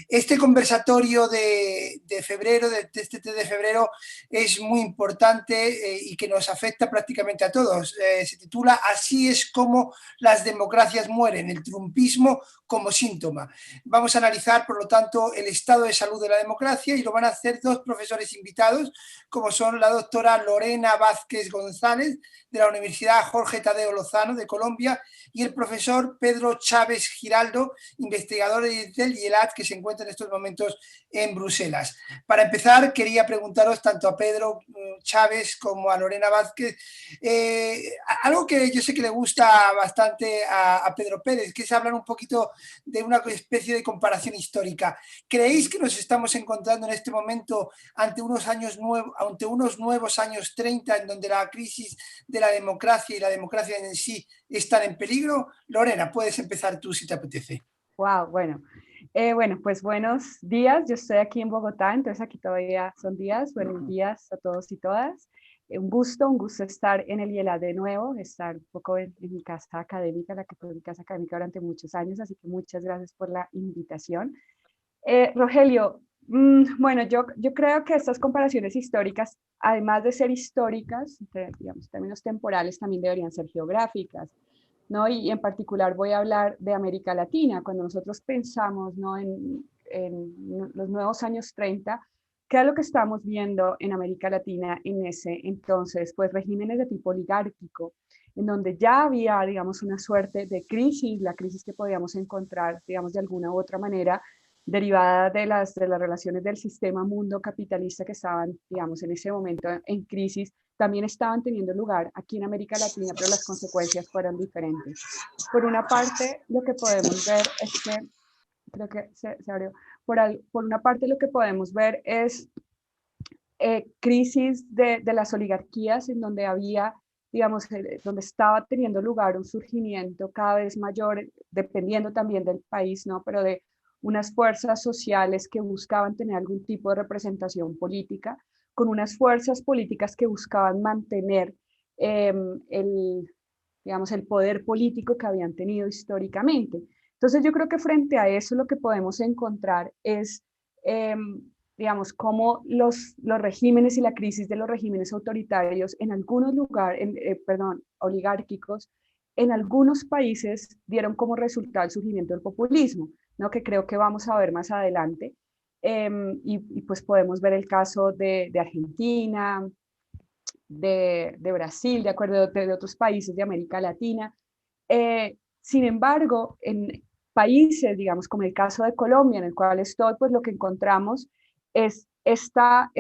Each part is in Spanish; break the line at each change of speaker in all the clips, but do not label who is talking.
Este conversatorio de febrero, de este 3 de febrero, es muy importante y que nos afecta prácticamente a todos. Se titula "Así es como las democracias mueren, el trumpismo como síntoma". Vamos a analizar, por lo tanto, el estado de salud de la democracia y lo van a hacer dos profesores invitados, como son la doctora Lorena Vázquez González, de la Universidad Jorge Tadeo Lozano de Colombia, y el profesor Pedro Chávez Giraldo, investigador del IELAT, que se encuentra en estos momentos en Bruselas. Para empezar, quería preguntaros tanto a Pedro Chávez como a Lorena Vázquez algo que yo sé que le gusta bastante a Pedro Pérez, que es hablar un poquito de una especie de comparación histórica. ¿Creéis que nos estamos encontrando en este momento ante unos nuevos años 30 en donde la crisis de la democracia y la democracia en sí están en peligro? Lorena, puedes empezar tú si te apetece.
Wow, bueno. Bueno, pues buenos días. Yo estoy aquí en Bogotá, entonces aquí todavía son días. Buenos días a todos y todas. Un gusto estar en el IELAD de nuevo, estar un poco en mi casa académica, la que fue mi casa académica durante muchos años, así que muchas gracias por la invitación. Rogelio, bueno, yo creo que estas comparaciones históricas, además de ser históricas, digamos, en términos temporales, también deberían ser geográficas, ¿no? Y en particular voy a hablar de América Latina. Cuando nosotros pensamos, ¿no?, en los nuevos años 30, ¿qué es lo que estamos viendo en América Latina en ese entonces? Pues regímenes de tipo oligárquico, en donde ya había, digamos, una suerte de crisis, la crisis que podíamos encontrar, digamos, de alguna u otra manera, derivada de las relaciones del sistema mundo capitalista que estaban, digamos, en ese momento en crisis, también estaban teniendo lugar aquí en América Latina, pero las consecuencias fueron diferentes. Por una parte, lo que podemos ver es que, creo que se abrió, por una parte lo que podemos ver es crisis de las oligarquías en donde había, digamos, donde estaba teniendo lugar un surgimiento cada vez mayor, dependiendo también del país, ¿no? Pero de unas fuerzas sociales que buscaban tener algún tipo de representación política, con unas fuerzas políticas que buscaban mantener el, digamos, el poder político que habían tenido históricamente. Entonces yo creo que frente a eso lo que podemos encontrar es eh, digamos, cómo los regímenes y la crisis de los regímenes autoritarios en algunos lugares, oligárquicos, en algunos países dieron como resultado el surgimiento del populismo, ¿no?, que creo que vamos a ver más adelante. Y pues podemos ver el caso de Argentina, de Brasil, de acuerdo, de otros países de América Latina. Sin embargo, en países, digamos, como el caso de Colombia, en el cual estoy, pues lo que encontramos es esta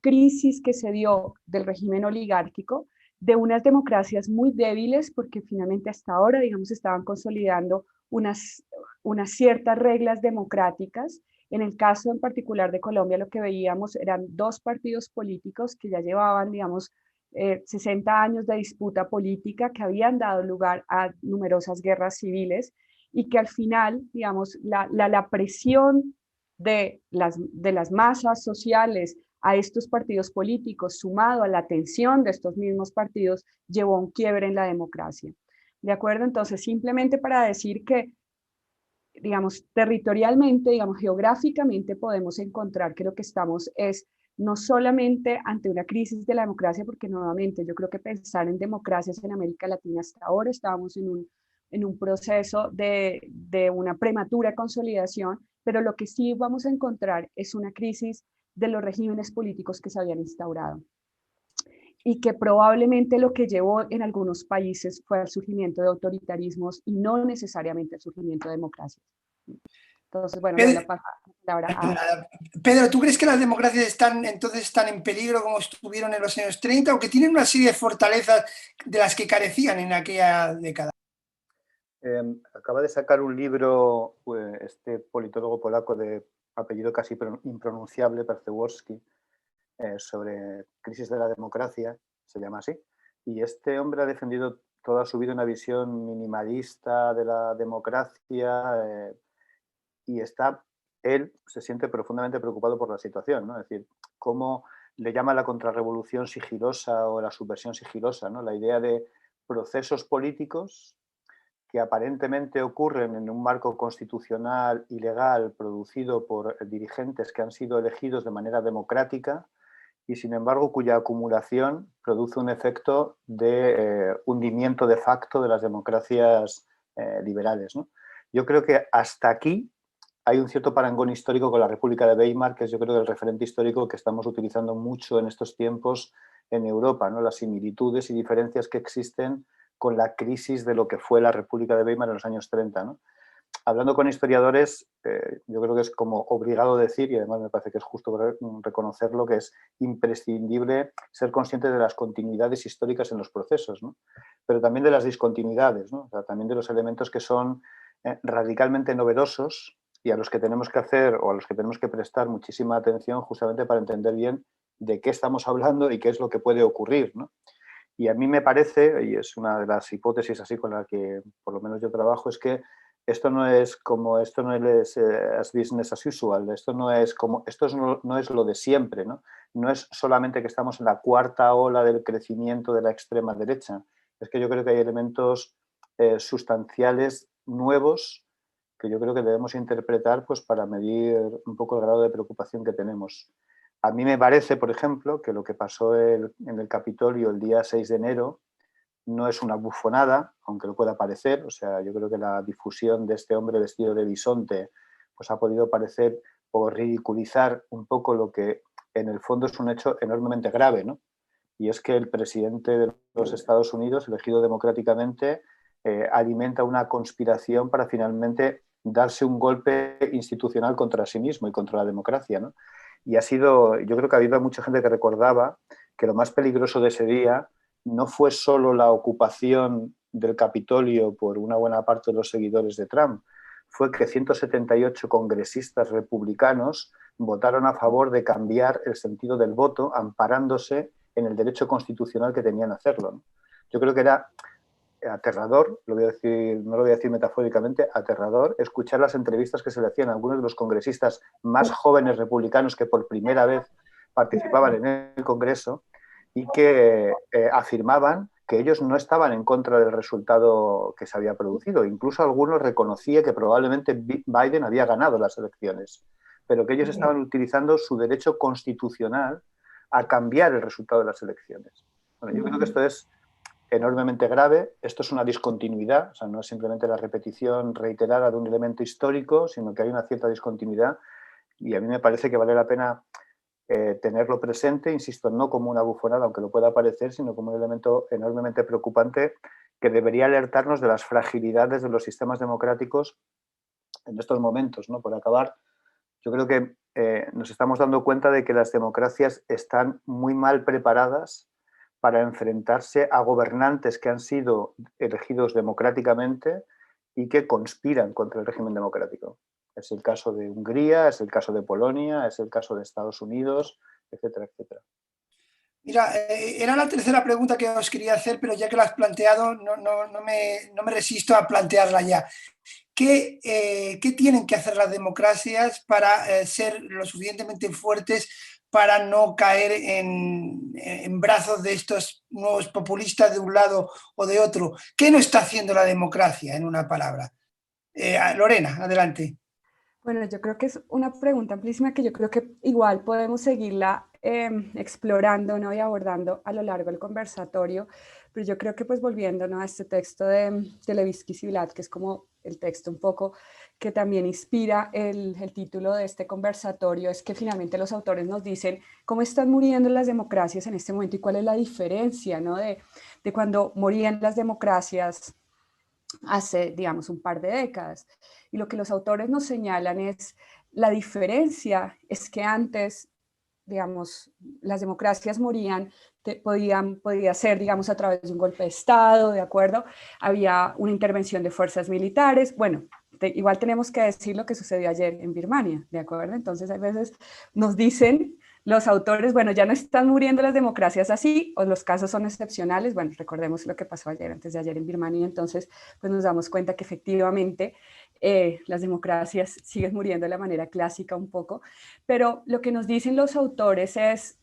crisis que se dio del régimen oligárquico, de unas democracias muy débiles, porque finalmente hasta ahora, digamos, estaban consolidando unas ciertas reglas democráticas. En el caso en particular de Colombia, lo que veíamos eran dos partidos políticos que ya llevaban, digamos, 60 años de disputa política que habían dado lugar a numerosas guerras civiles y que al final, digamos, la presión de las masas sociales a estos partidos políticos, sumado a la tensión de estos mismos partidos, llevó a un quiebre en la democracia. ¿De acuerdo? Entonces, simplemente para decir que, digamos, territorialmente, digamos, geográficamente podemos encontrar que lo que estamos es no solamente ante una crisis de la democracia, porque nuevamente yo creo que pensar en democracias en América Latina hasta ahora estábamos en un proceso de una prematura consolidación, pero lo que sí vamos a encontrar es una crisis de los regímenes políticos que se habían instaurado y que probablemente lo que llevó en algunos países fue al surgimiento de autoritarismos y no necesariamente al surgimiento de democracias. Entonces, bueno, le doy
Pedro,
la palabra a...
Pedro, ¿tú crees que las democracias están en peligro como estuvieron en los años 30 o que tienen una serie de fortalezas de las que carecían en aquella década?
Acaba de sacar un libro este politólogo polaco de apellido casi impronunciable, Perceworski, sobre crisis de la democracia, se llama así, y este hombre ha defendido toda su vida una visión minimalista de la democracia y él se siente profundamente preocupado por la situación, ¿no? Es decir, cómo le llama la contrarrevolución sigilosa o la subversión sigilosa, ¿no? La idea de procesos políticos que aparentemente ocurren en un marco constitucional y legal producido por dirigentes que han sido elegidos de manera democrática y, sin embargo, cuya acumulación produce un efecto de hundimiento de facto de las democracias liberales, ¿no? Yo creo que hasta aquí hay un cierto parangón histórico con la República de Weimar, que es, yo creo, el referente histórico que estamos utilizando mucho en estos tiempos en Europa, ¿no? Las similitudes y diferencias que existen con la crisis de lo que fue la República de Weimar en los años 30, ¿no? Hablando con historiadores, yo creo que es como obligado decir, y además me parece que es justo reconocerlo, que es imprescindible ser consciente de las continuidades históricas en los procesos, ¿no? Pero también de las discontinuidades, ¿no? O sea, también de los elementos que son radicalmente novedosos y a los que tenemos que hacer o a los que tenemos que prestar muchísima atención justamente para entender bien de qué estamos hablando y qué es lo que puede ocurrir, ¿no? Y a mí me parece, y es una de las hipótesis así con la que por lo menos yo trabajo, es que esto no es as business as usual, esto no es no es lo de siempre, ¿no? No es solamente que estamos en la cuarta ola del crecimiento de la extrema derecha, es que yo creo que hay elementos sustanciales nuevos que yo creo que debemos interpretar pues, para medir un poco el grado de preocupación que tenemos. A mí me parece, por ejemplo, que lo que pasó en el Capitolio el día 6 de enero no es una bufonada, aunque lo pueda parecer. O sea, yo creo que la difusión de este hombre vestido de bisonte pues, ha podido parecer o ridiculizar un poco lo que en el fondo es un hecho enormemente grave, ¿no? Y es que el presidente de los Estados Unidos, elegido democráticamente, alimenta una conspiración para finalmente darse un golpe institucional contra sí mismo y contra la democracia, ¿no? Y yo creo que ha habido mucha gente que recordaba que lo más peligroso de ese día no fue solo la ocupación del Capitolio por una buena parte de los seguidores de Trump, fue que 178 congresistas republicanos votaron a favor de cambiar el sentido del voto, amparándose en el derecho constitucional que tenían a hacerlo, ¿no? Yo creo que era aterrador, no lo voy a decir metafóricamente, aterrador, escuchar las entrevistas que se le hacían a algunos de los congresistas más jóvenes republicanos que por primera vez participaban en el Congreso y que afirmaban que ellos no estaban en contra del resultado que se había producido. Incluso algunos reconocían que probablemente Biden había ganado las elecciones, pero que ellos estaban utilizando su derecho constitucional a cambiar el resultado de las elecciones. Bueno, yo creo que esto es enormemente grave. Esto es una discontinuidad, o sea, no es simplemente la repetición reiterada de un elemento histórico, sino que hay una cierta discontinuidad y a mí me parece que vale la pena tenerlo presente, insisto, no como una bufonada, aunque lo pueda parecer, sino como un elemento enormemente preocupante que debería alertarnos de las fragilidades de los sistemas democráticos en estos momentos, ¿no? Por acabar, yo creo que nos estamos dando cuenta de que las democracias están muy mal preparadas para enfrentarse a gobernantes que han sido elegidos democráticamente y que conspiran contra el régimen democrático. Es el caso de Hungría, es el caso de Polonia, es el caso de Estados Unidos, etcétera, etcétera.
Mira, era la tercera pregunta que os quería hacer, pero ya que la has planteado, no me resisto a plantearla ya. ¿Qué tienen que hacer las democracias para ser lo suficientemente fuertes para no caer en brazos de estos nuevos populistas de un lado o de otro? ¿Qué no está haciendo la democracia, en una palabra? Lorena, adelante.
Bueno, yo creo que es una pregunta amplísima que yo creo que igual podemos seguirla explorando, ¿no? Y abordando a lo largo del conversatorio, pero yo creo que pues volviendo, ¿no? A este texto de Levinsky-Siblad, que es como el texto un poco que también inspira el título de este conversatorio, es que finalmente los autores nos dicen cómo están muriendo las democracias en este momento y cuál es la diferencia, ¿no? De cuando morían las democracias hace, digamos, un par de décadas. Y lo que los autores nos señalan es la diferencia es que antes, digamos, las democracias morían, podía ser, digamos, a través de un golpe de Estado, ¿de acuerdo? Había una intervención de fuerzas militares. Bueno, igual tenemos que decir lo que sucedió ayer en Birmania, ¿de acuerdo? Entonces, a veces nos dicen los autores, bueno, ya no están muriendo las democracias así, o los casos son excepcionales. Bueno, recordemos lo que pasó ayer, antes de ayer en Birmania, entonces pues nos damos cuenta que efectivamente las democracias siguen muriendo de la manera clásica un poco, pero lo que nos dicen los autores es,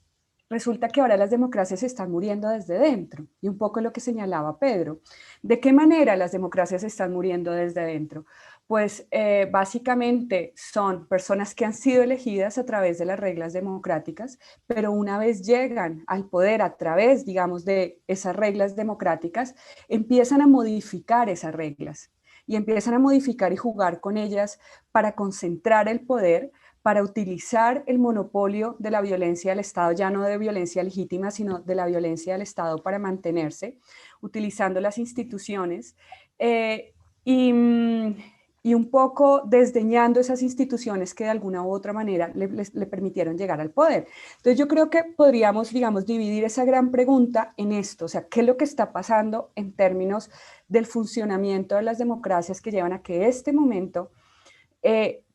resulta que ahora las democracias se están muriendo desde dentro, y un poco lo que señalaba Pedro. ¿De qué manera las democracias se están muriendo desde dentro? Pues básicamente son personas que han sido elegidas a través de las reglas democráticas, pero una vez llegan al poder a través, digamos, de esas reglas democráticas, empiezan a modificar esas reglas y empiezan a modificar y jugar con ellas para concentrar el poder, para utilizar el monopolio de la violencia del Estado, ya no de violencia legítima, sino de la violencia del Estado para mantenerse, utilizando las instituciones y, y un poco desdeñando esas instituciones que de alguna u otra manera le permitieron llegar al poder. Entonces yo creo que podríamos, digamos, dividir esa gran pregunta en esto, o sea, ¿qué es lo que está pasando en términos del funcionamiento de las democracias que llevan a que este momento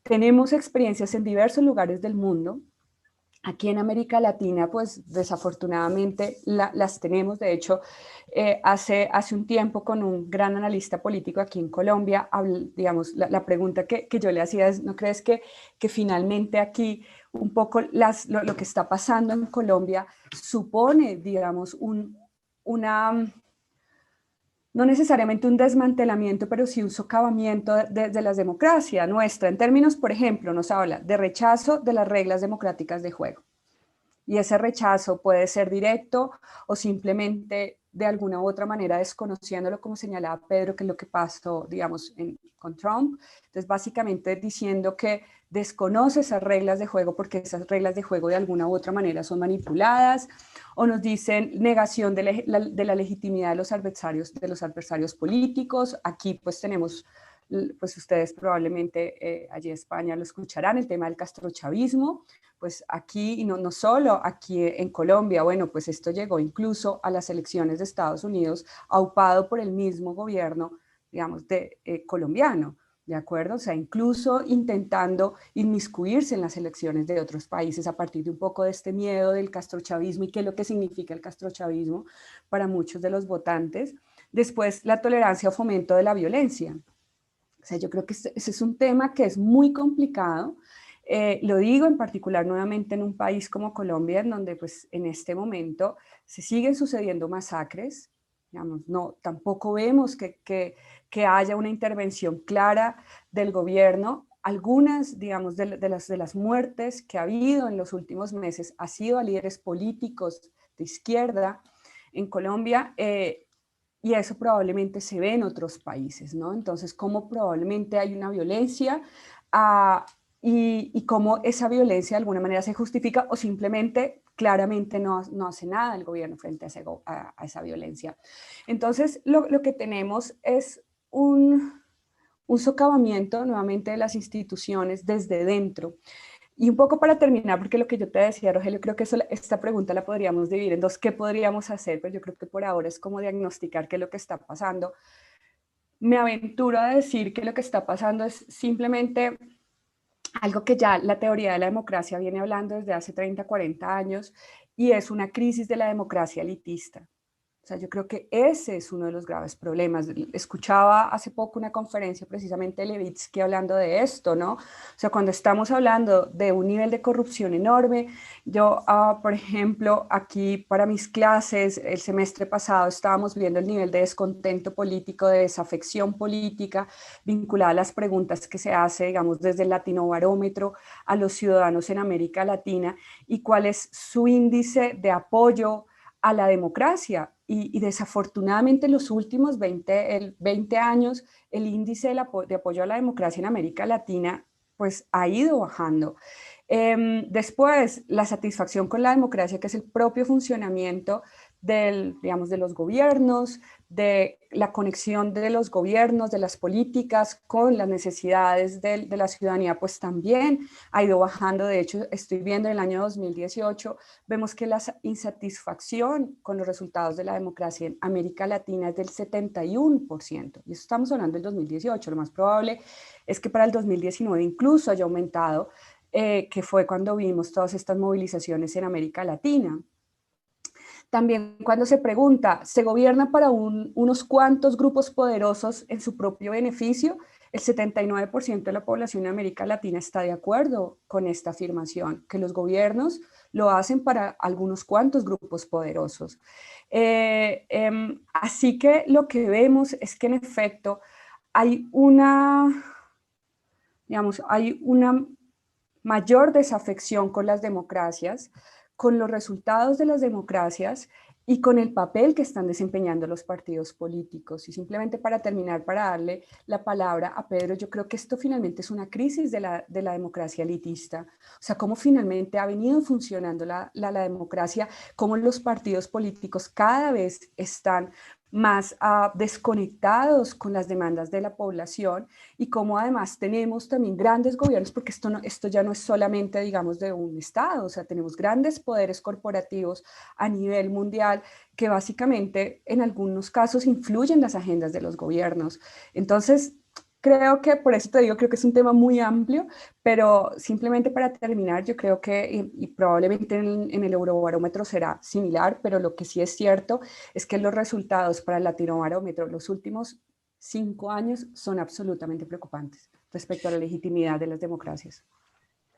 tenemos experiencias en diversos lugares del mundo? Aquí en América Latina, pues desafortunadamente las tenemos. De hecho, hace un tiempo con un gran analista político aquí en Colombia, digamos, la pregunta que yo le hacía es, ¿no crees que finalmente aquí un poco lo que está pasando en Colombia supone, digamos, una no necesariamente un desmantelamiento, pero sí un socavamiento de la democracia nuestra? En términos, por ejemplo, nos habla de rechazo de las reglas democráticas de juego. Y ese rechazo puede ser directo o simplemente de alguna u otra manera desconociéndolo, como señalaba Pedro, que es lo que pasó, digamos, con Trump. Entonces, básicamente diciendo que desconoce esas reglas de juego porque esas reglas de juego de alguna u otra manera son manipuladas, o nos dicen negación de la legitimidad de los adversarios políticos. Aquí pues tenemos, pues ustedes probablemente allí en España lo escucharán, el tema del castrochavismo. Pues aquí, y no solo aquí en Colombia, bueno, pues esto llegó incluso a las elecciones de Estados Unidos, aupado por el mismo gobierno, digamos, colombiano, ¿de acuerdo? O sea, incluso intentando inmiscuirse en las elecciones de otros países a partir de un poco de este miedo del castrochavismo y qué es lo que significa el castrochavismo para muchos de los votantes. Después, la tolerancia o fomento de la violencia. O sea, yo creo que ese es un tema que es muy complicado. Lo digo en particular nuevamente en un país como Colombia, en donde pues en este momento se siguen sucediendo masacres, digamos, no, tampoco vemos que haya una intervención clara del gobierno. Algunas, digamos, de las muertes que ha habido en los últimos meses ha sido a líderes políticos de izquierda en Colombia, y eso probablemente se ve en otros países, ¿no? Entonces, cómo probablemente hay una violencia y cómo esa violencia de alguna manera se justifica o simplemente claramente no hace nada el gobierno frente a esa violencia. Entonces, lo que tenemos es un socavamiento nuevamente de las instituciones desde dentro. Y un poco para terminar, porque lo que yo te decía, Rogelio, creo que esta pregunta la podríamos dividir en dos. ¿Qué podríamos hacer? Pues yo creo que por ahora es como diagnosticar qué es lo que está pasando. Me aventuro a decir que lo que está pasando es simplemente algo que ya la teoría de la democracia viene hablando desde hace 30, 40 años, y es una crisis de la democracia elitista. O sea, yo creo que ese es uno de los graves problemas. Escuchaba hace poco una conferencia precisamente de Levitsky hablando de esto, ¿no? O sea, cuando estamos hablando de un nivel de corrupción enorme, yo, por ejemplo, aquí para mis clases, el semestre pasado estábamos viendo el nivel de descontento político, de desafección política, vinculada a las preguntas que se hace, digamos, desde el Latinobarómetro a los ciudadanos en América Latina, y cuál es su índice de apoyo a la democracia. Y desafortunadamente en los últimos 20 años el índice de apoyo a la democracia en América Latina pues ha ido bajando. Después, la satisfacción con la democracia, que es el propio funcionamiento digamos, de los gobiernos, de la conexión de los gobiernos, de las políticas con las necesidades de la ciudadanía, pues también ha ido bajando. De hecho, estoy viendo en el año 2018, vemos que la insatisfacción con los resultados de la democracia en América Latina es del 71%. Y eso estamos hablando del 2018. Lo más probable es que para el 2019 incluso haya aumentado, que fue cuando vimos todas estas movilizaciones en América Latina. También cuando se pregunta, ¿se gobierna para unos cuantos grupos poderosos en su propio beneficio? El 79% de la población de América Latina está de acuerdo con esta afirmación, que los gobiernos lo hacen para algunos cuantos grupos poderosos. Así que lo que vemos es que en efecto hay hay una mayor desafección con las democracias, con los resultados de las democracias y con el papel que están desempeñando los partidos políticos. Y simplemente para terminar, para darle la palabra a Pedro, yo creo que esto finalmente es una crisis de la democracia elitista. O sea, cómo finalmente ha venido funcionando la democracia, cómo los partidos políticos cada vez están más desconectados con las demandas de la población y cómo además tenemos también grandes gobiernos, porque esto ya no es solamente, digamos, de un Estado, o sea, tenemos grandes poderes corporativos a nivel mundial que básicamente en algunos casos influyen las agendas de los gobiernos. Entonces, creo que, por eso te digo, creo que es un tema muy amplio, pero simplemente para terminar, yo creo que, y probablemente en el Eurobarómetro será similar, pero lo que sí es cierto es que los resultados para el Latinobarómetro los últimos 5 años son absolutamente preocupantes respecto a la legitimidad de las democracias.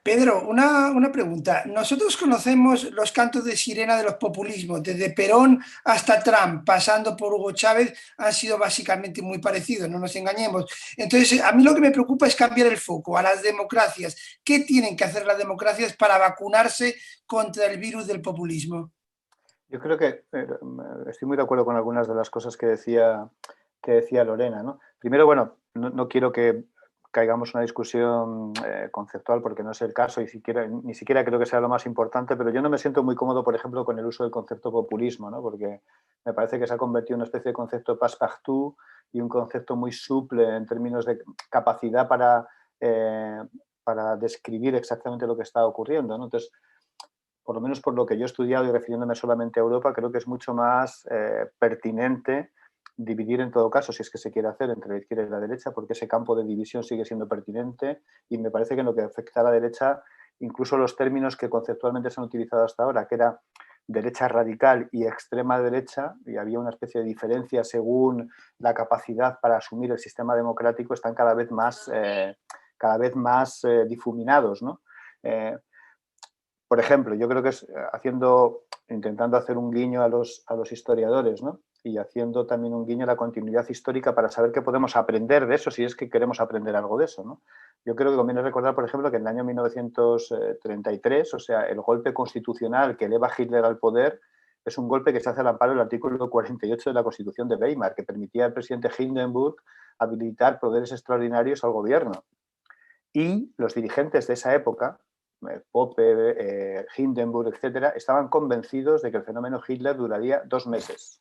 Pedro, una pregunta. Nosotros conocemos los cantos de sirena de los populismos, desde Perón hasta Trump, pasando por Hugo Chávez, han sido básicamente muy parecidos, no nos engañemos. Entonces, a mí lo que me preocupa es cambiar el foco a las democracias. ¿Qué tienen que hacer las democracias para vacunarse contra el virus del populismo?
Yo creo que estoy muy de acuerdo con algunas de las cosas que decía Lorena, ¿no? Primero, bueno, no quiero que caigamos en una discusión conceptual porque no es el caso y ni siquiera creo que sea lo más importante, pero yo no me siento muy cómodo, por ejemplo, con el uso del concepto populismo, ¿no? Porque me parece que se ha convertido en una especie de concepto passe-partout y un concepto muy suple en términos de capacidad para describir exactamente lo que está ocurriendo, ¿no? Entonces, por lo menos por lo que yo he estudiado y refiriéndome solamente a Europa, creo que es mucho más pertinente dividir en todo caso, si es que se quiere hacer, entre la izquierda y la derecha, porque ese campo de división sigue siendo pertinente y me parece que en lo que afecta a la derecha, incluso los términos que conceptualmente se han utilizado hasta ahora, que era derecha radical y extrema derecha, y había una especie de diferencia según la capacidad para asumir el sistema democrático, están cada vez más difuminados, ¿no? Por ejemplo, yo creo que es intentando hacer un guiño a los historiadores, ¿no? Y haciendo también un guiño a la continuidad histórica para saber qué podemos aprender de eso, si es que queremos aprender algo de eso, ¿no? Yo creo que conviene recordar, por ejemplo, que en el año 1933, o sea, el golpe constitucional que eleva a Hitler al poder, es un golpe que se hace al amparo del artículo 48 de la Constitución de Weimar, que permitía al presidente Hindenburg habilitar poderes extraordinarios al gobierno. Y los dirigentes de esa época, Pope, Hindenburg, etcétera, estaban convencidos de que el fenómeno Hitler duraría 2 meses.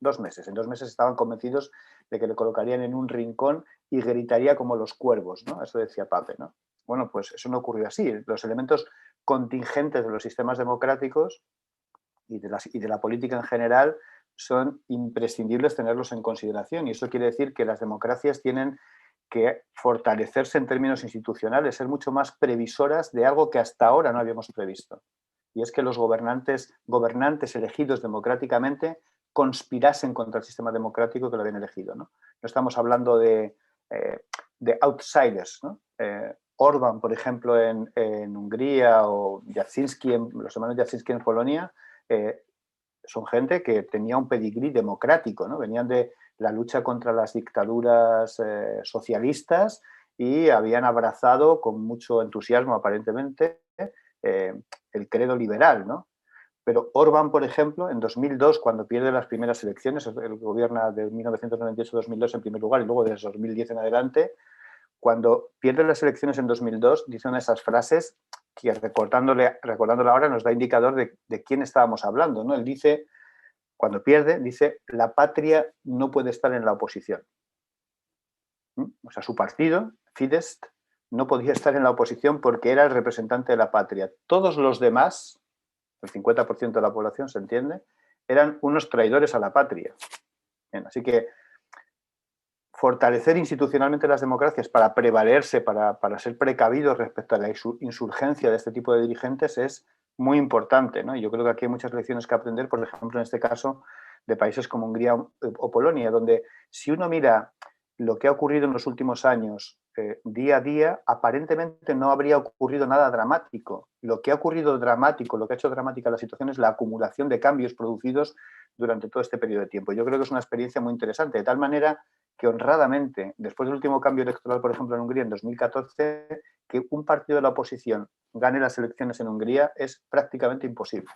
2 meses. En 2 meses estaban convencidos de que le colocarían en un rincón y gritaría como los cuervos, ¿no? Eso decía Pape, ¿no? Bueno, pues eso no ocurrió así. Los elementos contingentes de los sistemas democráticos y de la política en general son imprescindibles tenerlos en consideración. Y eso quiere decir que las democracias tienen que fortalecerse en términos institucionales, ser mucho más previsoras de algo que hasta ahora no habíamos previsto. Y es que los gobernantes elegidos democráticamente conspirasen contra el sistema democrático que lo habían elegido, ¿no? No estamos hablando de outsiders, ¿no? Orbán, por ejemplo, en Hungría, o Jasinski, los hermanos Jasinski en Polonia, son gente que tenía un pedigrí democrático, ¿no? Venían de la lucha contra las dictaduras socialistas y habían abrazado con mucho entusiasmo, aparentemente, el credo liberal, ¿no? Pero Orbán, por ejemplo, en 2002, cuando pierde las primeras elecciones, él gobierna de 1998 a 2002 en primer lugar y luego desde 2010 en adelante, cuando pierde las elecciones en 2002, dice una de esas frases que recordándola ahora nos da indicador de quién estábamos hablando, ¿no? Él dice, cuando pierde, dice, la patria no puede estar en la oposición. O sea, su partido, Fidesz, no podía estar en la oposición porque era el representante de la patria. Todos los demás, el 50% de la población, se entiende, eran unos traidores a la patria. Bien, así que fortalecer institucionalmente las democracias para prevalerse, para ser precavidos respecto a la insurgencia de este tipo de dirigentes es muy importante, ¿no? Y yo creo que aquí hay muchas lecciones que aprender, por ejemplo, en este caso, de países como Hungría o Polonia, donde si uno mira lo que ha ocurrido en los últimos años día a día, aparentemente no habría ocurrido nada dramático. Lo que ha ocurrido dramático, lo que ha hecho dramática la situación es la acumulación de cambios producidos durante todo este periodo de tiempo. Yo creo que es una experiencia muy interesante, de tal manera que honradamente, después del último cambio electoral, por ejemplo, en Hungría en 2014, que un partido de la oposición gane las elecciones en Hungría es prácticamente imposible.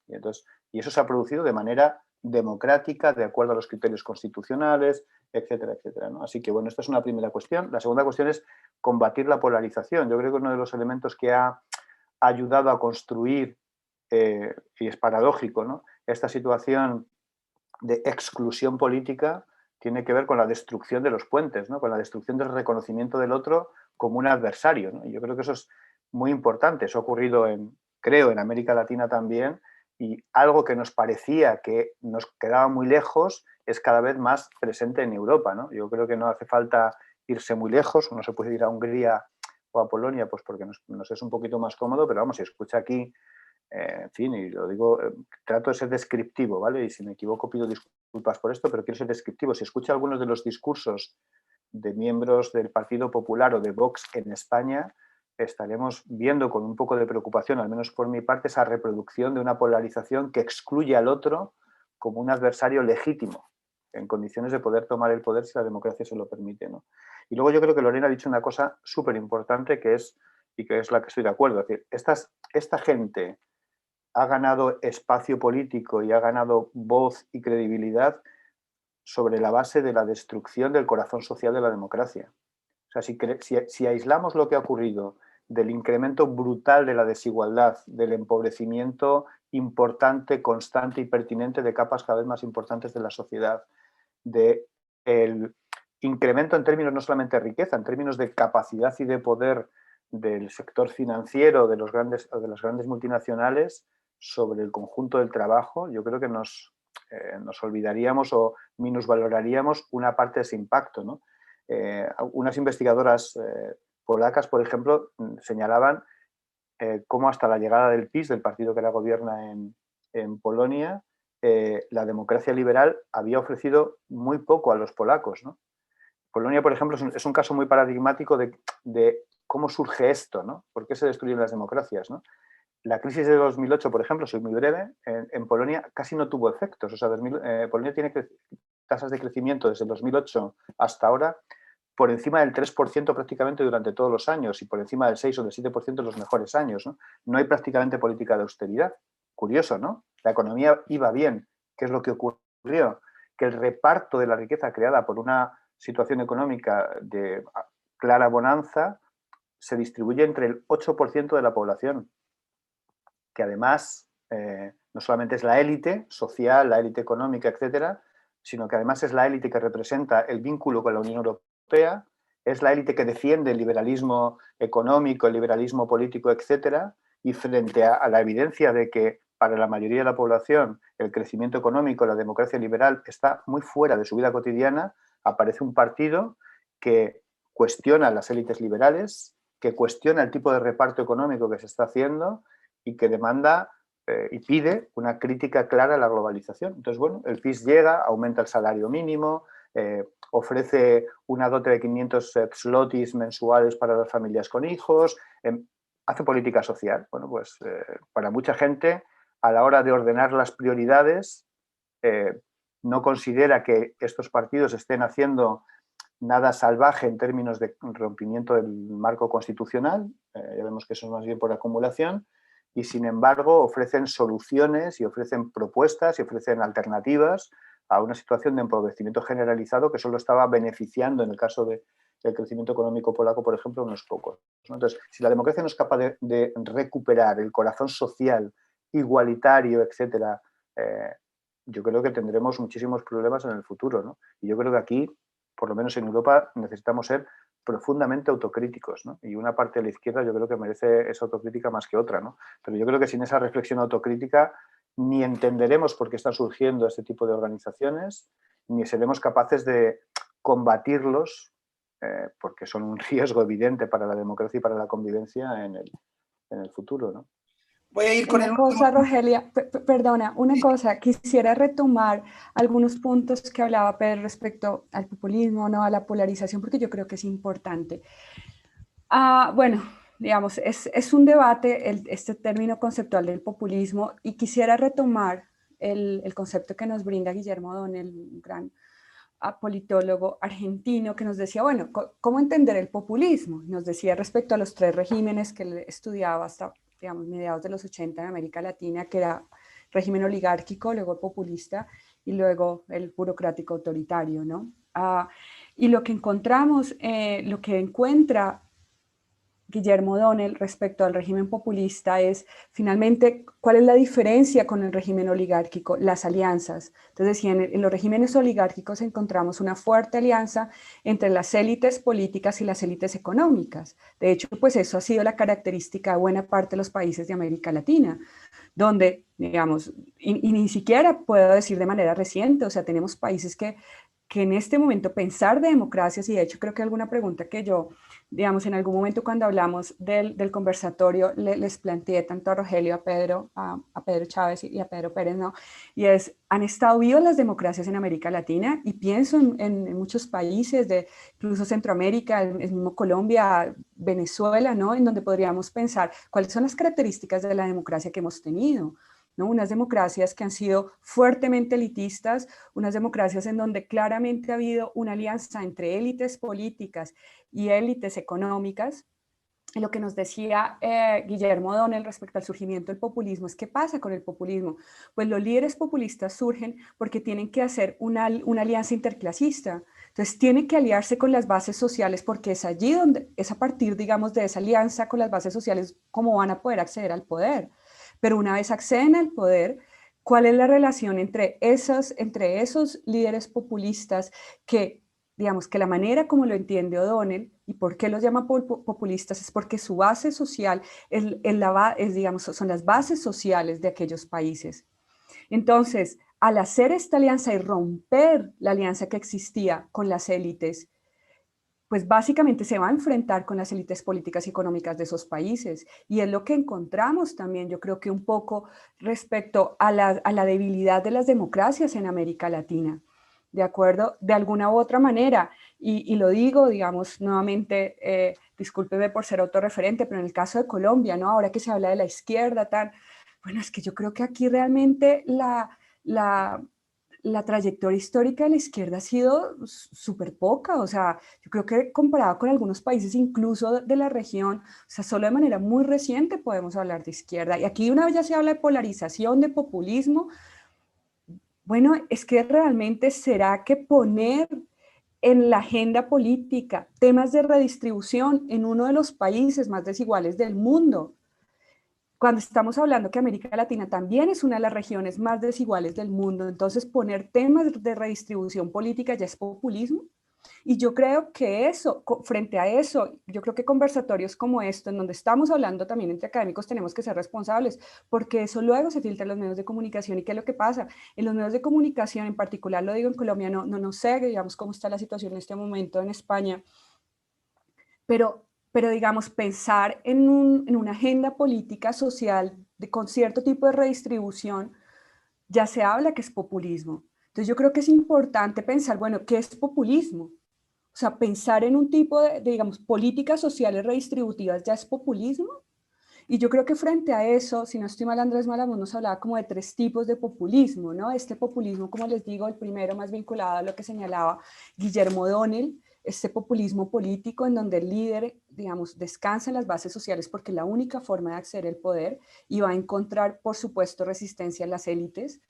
Y eso se ha producido de manera democrática, de acuerdo a los criterios constitucionales, etcétera, etcétera, ¿no? Así que, bueno, esta es una primera cuestión. La segunda cuestión es combatir la polarización. Yo creo que uno de los elementos que ha ayudado a construir, y es paradójico, ¿no?, esta situación de exclusión política tiene que ver con la destrucción de los puentes, ¿no?, con la destrucción del reconocimiento del otro como un adversario, ¿no? Y yo creo que eso es muy importante. Eso ha ocurrido, creo, en América Latina también, y algo que nos parecía que nos quedaba muy lejos es cada vez más presente en Europa, ¿no? Yo creo que no hace falta irse muy lejos, uno se puede ir a Hungría o a Polonia, pues porque nos es un poquito más cómodo, pero vamos, si escucha aquí, en fin, y lo digo, trato de ser descriptivo, ¿vale? Y si me equivoco pido disculpas por esto, pero quiero ser descriptivo. Si escucha algunos de los discursos de miembros del Partido Popular o de Vox en España, estaremos viendo con un poco de preocupación, al menos por mi parte, esa reproducción de una polarización que excluye al otro como un adversario legítimo, en condiciones de poder tomar el poder si la democracia se lo permite, ¿no? Y luego yo creo que Lorena ha dicho una cosa súper importante que es la que estoy de acuerdo. Es decir, esta gente ha ganado espacio político y ha ganado voz y credibilidad sobre la base de la destrucción del corazón social de la democracia. O sea, si aislamos lo que ha ocurrido del incremento brutal de la desigualdad, del empobrecimiento importante, constante y pertinente de capas cada vez más importantes de la sociedad, del incremento en términos no solamente de riqueza, en términos de capacidad y de poder del sector financiero, de las grandes multinacionales sobre el conjunto del trabajo, yo creo que nos olvidaríamos o minusvaloraríamos una parte de ese impacto, ¿no? Unas investigadoras polacas, por ejemplo, señalaban cómo hasta la llegada del PiS, del partido que ahora gobierna en Polonia, la democracia liberal había ofrecido muy poco a los polacos, ¿no? Polonia, por ejemplo, es un caso muy paradigmático de cómo surge esto, ¿no? ¿Por qué se destruyen las democracias, ¿no? La crisis de 2008, por ejemplo, soy muy breve, en Polonia casi no tuvo efectos. O sea, Polonia tiene tasas de crecimiento desde el 2008 hasta ahora por encima del 3% prácticamente durante todos los años y por encima del 6 o del 7% en los mejores años, ¿no? No hay prácticamente política de austeridad. Curioso, ¿no? La economía iba bien. ¿Qué es lo que ocurrió? Que el reparto de la riqueza creada por una situación económica de clara bonanza se distribuye entre el 8% de la población, que además no solamente es la élite social, la élite económica, etcétera, sino que además es la élite que representa el vínculo con la Unión Europea, es la élite que defiende el liberalismo económico, el liberalismo político, etcétera, y frente a la evidencia de que para la mayoría de la población el crecimiento económico, la democracia liberal está muy fuera de su vida cotidiana, aparece un partido que cuestiona las élites liberales, que cuestiona el tipo de reparto económico que se está haciendo y que demanda y pide una crítica clara a la globalización. Entonces, bueno, el PiS llega, aumenta el salario mínimo, ofrece una dote de 500 zlotys mensuales para las familias con hijos, hace política social. Bueno, pues para mucha gente, a la hora de ordenar las prioridades, no considera que estos partidos estén haciendo nada salvaje en términos de rompimiento del marco constitucional, ya vemos que eso es más bien por acumulación, y sin embargo ofrecen soluciones y ofrecen propuestas y ofrecen alternativas a una situación de empobrecimiento generalizado que solo estaba beneficiando, en el caso del crecimiento económico polaco, por ejemplo, unos pocos, ¿no? Entonces, si la democracia no es capaz de recuperar el corazón social, igualitario, etcétera, yo creo que tendremos muchísimos problemas en el futuro, ¿no? Y yo creo que aquí, por lo menos en Europa, necesitamos ser profundamente autocríticos, ¿no? Y una parte de la izquierda yo creo que merece esa autocrítica más que otra, ¿no? Pero yo creo que sin esa reflexión autocrítica ni entenderemos por qué están surgiendo este tipo de organizaciones, ni seremos capaces de combatirlos, porque son un riesgo evidente para la democracia y para la convivencia en el futuro, ¿no?
Voy a ir con el
Una
último.
cosa, Rogelia, perdona, una cosa, quisiera retomar algunos puntos que hablaba Pedro respecto al populismo, ¿no? A la polarización, porque yo creo que es importante. Bueno, digamos, es un debate este término conceptual del populismo y quisiera retomar el concepto que nos brinda Guillermo O'Donnell, un gran politólogo argentino, que nos decía, bueno, ¿cómo entender el populismo? Nos decía respecto a los tres regímenes que él estudiaba hasta, digamos, mediados de los 80 en América Latina, que era régimen oligárquico, luego populista y luego el burocrático autoritario, ¿no? Y lo que encontramos, lo que encuentra Guillermo O'Donnell respecto al régimen populista es finalmente cuál es la diferencia con el régimen oligárquico, las alianzas. Entonces, si en los regímenes oligárquicos encontramos una fuerte alianza entre las élites políticas y las élites económicas. De hecho, pues eso ha sido la característica de buena parte de los países de América Latina, donde, digamos, y ni siquiera puedo decir de manera reciente, o sea, tenemos países que en este momento pensar de democracias, y de hecho creo que alguna pregunta que yo, digamos, en algún momento cuando hablamos del conversatorio, les planteé tanto a Rogelio, a Pedro Chávez y a Pedro Pérez, ¿no? Y es, ¿han estado vivas las democracias en América Latina? Y pienso en muchos países, incluso Centroamérica, el mismo Colombia, Venezuela, ¿no? En donde podríamos pensar cuáles son las características de la democracia que hemos tenido, ¿no? Unas democracias que han sido fuertemente elitistas, unas democracias en donde claramente ha habido una alianza entre élites políticas y élites económicas. Lo que nos decía Guillermo O'Donnell respecto al surgimiento del populismo es: ¿qué pasa con el populismo? Pues los líderes populistas surgen porque tienen que hacer una alianza interclasista. Entonces tienen que aliarse con las bases sociales, porque es allí donde, es a partir, digamos, de esa alianza con las bases sociales, cómo van a poder acceder al poder. Pero una vez acceden al poder, ¿cuál es la relación entre esos líderes populistas que, digamos, que la manera como lo entiende O'Donnell y por qué los llama populistas es porque su base social digamos, son las bases sociales de aquellos países? Entonces, al hacer esta alianza y romper la alianza que existía con las élites, pues básicamente se va a enfrentar con las élites políticas y económicas de esos países. Y es lo que encontramos también, yo creo que un poco respecto a la debilidad de las democracias en América Latina, ¿de acuerdo? De alguna u otra manera, y lo digo, digamos, nuevamente, discúlpeme por ser autorreferente, pero en el caso de Colombia, ¿no? Ahora que se habla de la izquierda, bueno, es que yo creo que aquí realmente la, la trayectoria histórica de la izquierda ha sido súper poca, o sea, yo creo que comparado con algunos países incluso de la región, o sea, solo de manera muy reciente podemos hablar de izquierda. Y aquí una vez ya se habla de polarización, de populismo. Bueno, es que realmente será que poner en la agenda política temas de redistribución en uno de los países más desiguales del mundo, cuando estamos hablando que América Latina también es una de las regiones más desiguales del mundo, entonces poner temas de redistribución política ya es populismo. Y yo creo que eso, frente a eso, yo creo que conversatorios como esto, en donde estamos hablando también entre académicos, tenemos que ser responsables, porque eso luego se filtra en los medios de comunicación. ¿Y qué es lo que pasa? En los medios de comunicación, en particular lo digo en Colombia, no sé, digamos, cómo está la situación en este momento en España, pero digamos, pensar en una agenda política social con cierto tipo de redistribución, ya se habla que es populismo. Entonces yo creo que es importante pensar, bueno, ¿qué es populismo? O sea, pensar en un tipo digamos, políticas sociales redistributivas ya es populismo. Y yo creo que frente a eso, si no estoy mal, Andrés Malamud nos hablaba como de tres tipos de populismo, ¿no? Este populismo, como les digo, el primero más vinculado a lo que señalaba Guillermo O'Donnell, este populismo político en donde el líder, digamos, descansa en las bases sociales porque es la única forma de acceder al poder y va a encontrar, por supuesto, resistencia en las élites.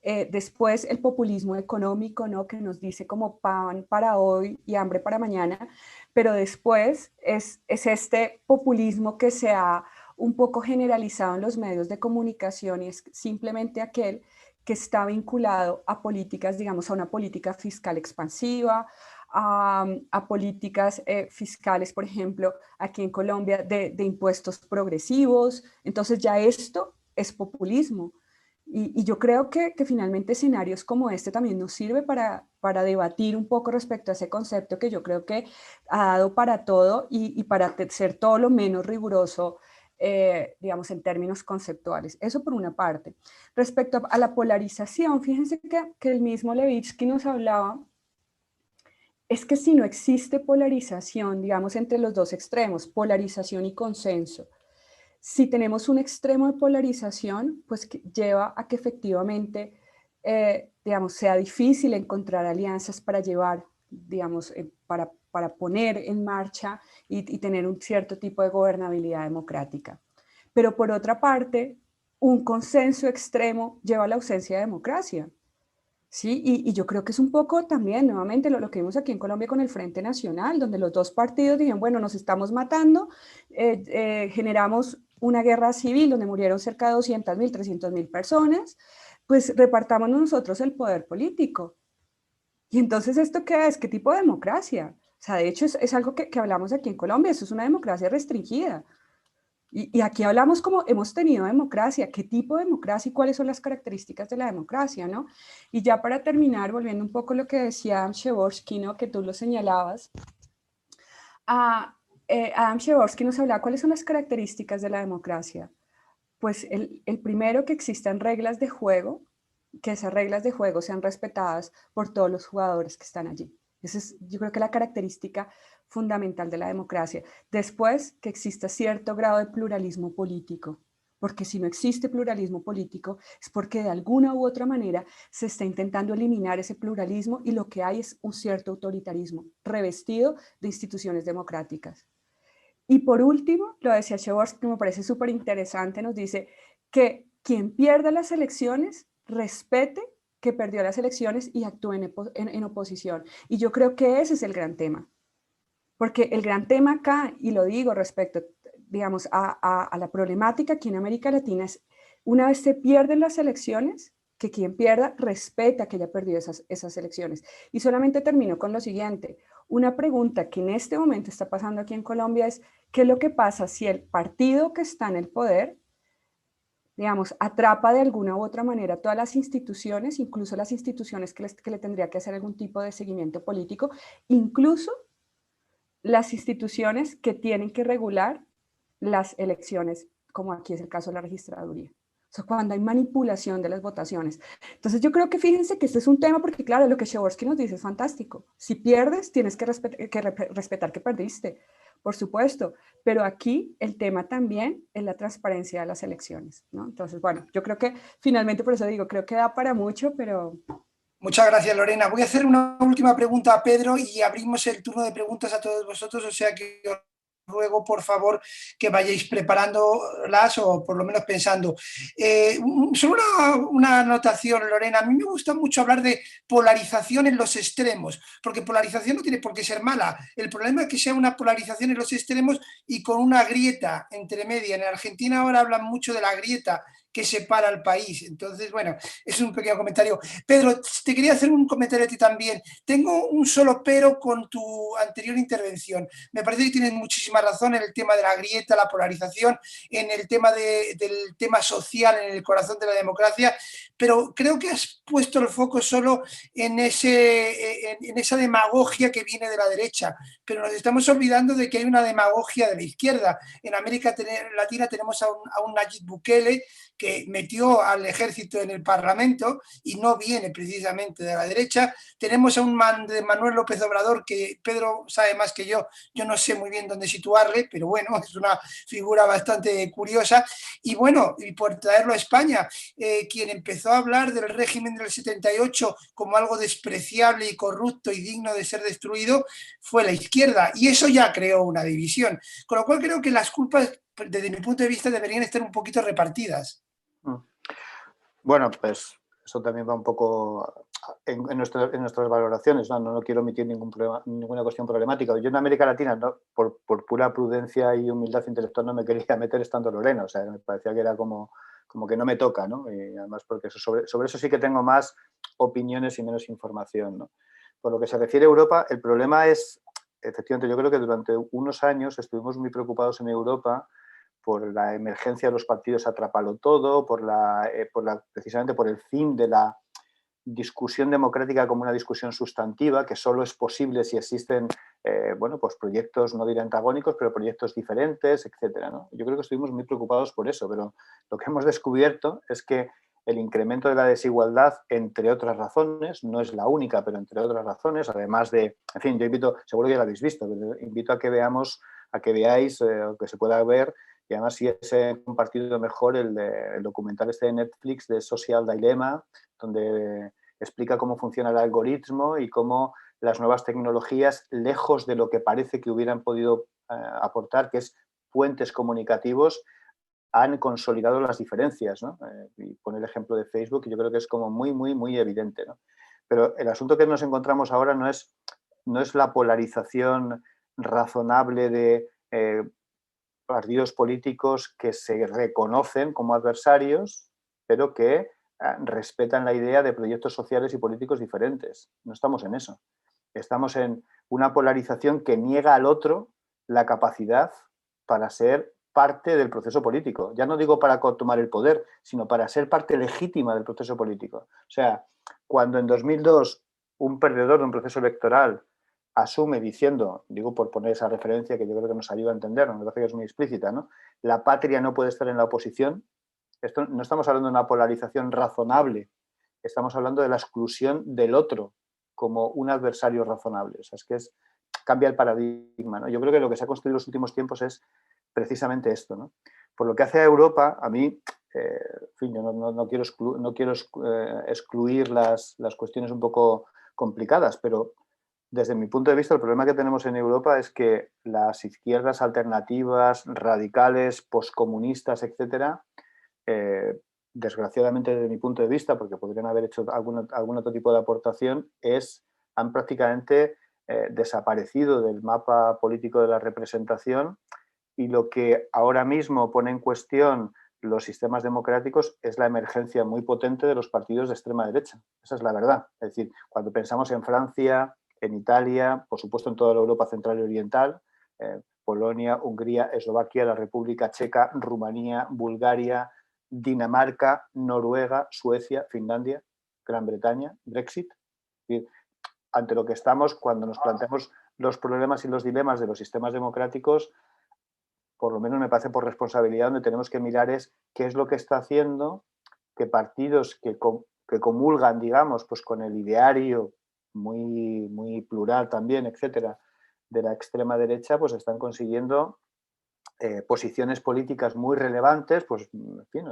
Después el populismo económico, ¿no? Que nos dice como pan para hoy y hambre para mañana, pero después es este populismo que se ha un poco generalizado en los medios de comunicación y es simplemente aquel que está vinculado a políticas, digamos, a una política fiscal expansiva, a políticas fiscales, por ejemplo, aquí en Colombia, de impuestos progresivos. Entonces ya esto es populismo. Y yo creo que finalmente escenarios como este también nos sirve para debatir un poco respecto a ese concepto que yo creo que ha dado para todo y para ser todo lo menos riguroso digamos, en términos conceptuales. Eso por una parte. Respecto a la polarización, fíjense que el mismo Levitsky nos hablaba, es que si no existe polarización, digamos, entre los dos extremos, polarización y consenso, si tenemos un extremo de polarización, pues que lleva a que efectivamente, digamos, sea difícil encontrar alianzas para llevar, digamos, para poner en marcha y tener un cierto tipo de gobernabilidad democrática. Pero por otra parte, un consenso extremo lleva a la ausencia de democracia. Sí, y yo creo que es un poco también, nuevamente, lo que vimos aquí en Colombia con el Frente Nacional, donde los dos partidos dijeron, bueno, nos estamos matando, generamos una guerra civil donde murieron cerca de 200.000, 300.000 personas, pues repartamos nosotros el poder político. Y entonces, ¿esto qué es? ¿Qué tipo de democracia? O sea, de hecho, es algo que hablamos aquí en Colombia, eso es una democracia restringida. Y aquí hablamos como hemos tenido democracia, qué tipo de democracia y cuáles son las características de la democracia, ¿no? Y ya para terminar, volviendo un poco a lo que decía Adam Przeworski, ¿no? Que tú lo señalabas, Adam Przeworski nos hablaba cuáles son las características de la democracia. Pues el primero, que existan reglas de juego, que esas reglas de juego sean respetadas por todos los jugadores que están allí. Esa es, yo creo que la característica fundamental de la democracia. Después, que exista cierto grado de pluralismo político, porque si no existe pluralismo político es porque de alguna u otra manera se está intentando eliminar ese pluralismo y lo que hay es un cierto autoritarismo revestido de instituciones democráticas. Y por último, lo decía Przeworski, que me parece súper interesante, nos dice que quien pierda las elecciones respete que perdió las elecciones y actúe en oposición. Y yo creo que ese es el gran tema. Porque el gran tema acá, y lo digo respecto, digamos, a la problemática aquí en América Latina, es una vez se pierden las elecciones, que quien pierda respeta que haya perdido esas elecciones. Y solamente termino con lo siguiente. Una pregunta que en este momento está pasando aquí en Colombia es, ¿qué es lo que pasa si el partido que está en el poder, digamos, atrapa de alguna u otra manera todas las instituciones, incluso las instituciones que le tendría que hacer algún tipo de seguimiento político, incluso las instituciones que tienen que regular las elecciones, como aquí es el caso de la registraduría? O sea, cuando hay manipulación de las votaciones. Entonces yo creo que fíjense que este es un tema porque, claro, lo que Przeworski nos dice es fantástico. Si pierdes, tienes que respetar que perdiste, por supuesto. Pero aquí el tema también es la transparencia de las elecciones, ¿no? Entonces, bueno, yo creo que finalmente, por eso digo, creo que da para mucho, pero...
Muchas gracias, Lorena. Voy a hacer una última pregunta a Pedro y abrimos el turno de preguntas a todos vosotros, o sea que os ruego, por favor, que vayáis preparándolas o por lo menos pensando. Solo una anotación, Lorena. A mí me gusta mucho hablar de polarización en los extremos, porque polarización no tiene por qué ser mala. El problema es que sea una polarización en los extremos y con una grieta entre media. En Argentina ahora hablan mucho de la grieta que separa al país. Entonces, bueno, es un pequeño comentario. Pedro, te quería hacer un comentario a ti también. Tengo un solo pero con tu anterior intervención. Me parece que tienes muchísima razón en el tema de la grieta, la polarización, en el tema del tema social, en el corazón de la democracia, pero creo que has puesto el foco solo en esa demagogia que viene de la derecha, pero nos estamos olvidando de que hay una demagogia de la izquierda. En América Latina tenemos a un Nayib Bukele que metió al ejército en el Parlamento y no viene precisamente de la derecha. Tenemos a un Manuel López Obrador que Pedro sabe más que yo no sé muy bien dónde situarle, pero bueno, es una figura bastante curiosa. Y bueno, y por traerlo a España, quien empezó a hablar del régimen del 78 como algo despreciable y corrupto y digno de ser destruido fue la izquierda, y eso ya creó una división. Con lo cual creo que las culpas, desde mi punto de vista, deberían estar un poquito repartidas.
Bueno, pues eso también va un poco en nuestras valoraciones, ¿no? No quiero omitir ninguna cuestión problemática. Yo en América Latina, ¿no? por pura prudencia y humildad intelectual, no me quería meter estando Lorena, o sea, me parecía que era como que no me toca, ¿no? Y además porque sobre eso sí que tengo más opiniones y menos información, ¿no? Por lo que se refiere a Europa, el problema es, efectivamente, yo creo que durante unos años estuvimos muy preocupados en Europa por la emergencia de los partidos atrápalo todo, precisamente por el fin de la discusión democrática como una discusión sustantiva, que solo es posible si existen bueno, pues proyectos, no diré antagónicos, pero proyectos diferentes, etcétera, ¿no? Yo creo que estuvimos muy preocupados por eso, pero lo que hemos descubierto es que el incremento de la desigualdad, entre otras razones, no es la única, pero entre otras razones, además de, en fin, yo invito, seguro que ya lo habéis visto, pero invito a que veamos, a que veáis, o que se pueda ver, y además si he compartido mejor el documental este de Netflix de Social Dilemma, donde explica cómo funciona el algoritmo y cómo las nuevas tecnologías, lejos de lo que parece que hubieran podido aportar, que es puentes comunicativos, han consolidado las diferencias, ¿no? Y pone el ejemplo de Facebook, y yo creo que es como muy evidente, ¿no? Pero el asunto que nos encontramos ahora no es la polarización razonable de partidos políticos que se reconocen como adversarios, pero que respetan la idea de proyectos sociales y políticos diferentes. No estamos en eso. Estamos en una polarización que niega al otro la capacidad para ser parte del proceso político. Ya no digo para tomar el poder, sino para ser parte legítima del proceso político. O sea, cuando en 2002 un perdedor de un proceso electoral asume diciendo, digo por poner esa referencia que yo creo que nos ayuda a entender, me parece que es muy explícita, ¿no? La patria no puede estar en la oposición. Esto, no estamos hablando de una polarización razonable, estamos hablando de la exclusión del otro como un adversario razonable. O sea, es que cambia el paradigma, ¿no? Yo creo que lo que se ha construido en los últimos tiempos es precisamente esto, ¿no? Por lo que hace a Europa, a mí, en fin, yo no quiero excluir las cuestiones un poco complicadas, pero desde mi punto de vista, el problema que tenemos en Europa es que las izquierdas alternativas, radicales, poscomunistas, etcétera, desgraciadamente desde mi punto de vista, porque podrían haber hecho algún otro tipo de aportación, han prácticamente desaparecido del mapa político de la representación, y lo que ahora mismo pone en cuestión los sistemas democráticos es la emergencia muy potente de los partidos de extrema derecha. Esa es la verdad. Es decir, cuando pensamos en Francia, en Italia, por supuesto en toda la Europa central y oriental, Polonia, Hungría, Eslovaquia, la República Checa, Rumanía, Bulgaria, Dinamarca, Noruega, Suecia, Finlandia, Gran Bretaña, Brexit. Ante lo que estamos, cuando nos planteamos los problemas y los dilemas de los sistemas democráticos, por lo menos me parece por responsabilidad, donde tenemos que mirar es qué es lo que está haciendo que partidos que comulgan, digamos, pues con el ideario muy plural también, etcétera, de la extrema derecha, pues están consiguiendo posiciones políticas muy relevantes, pues, en fin,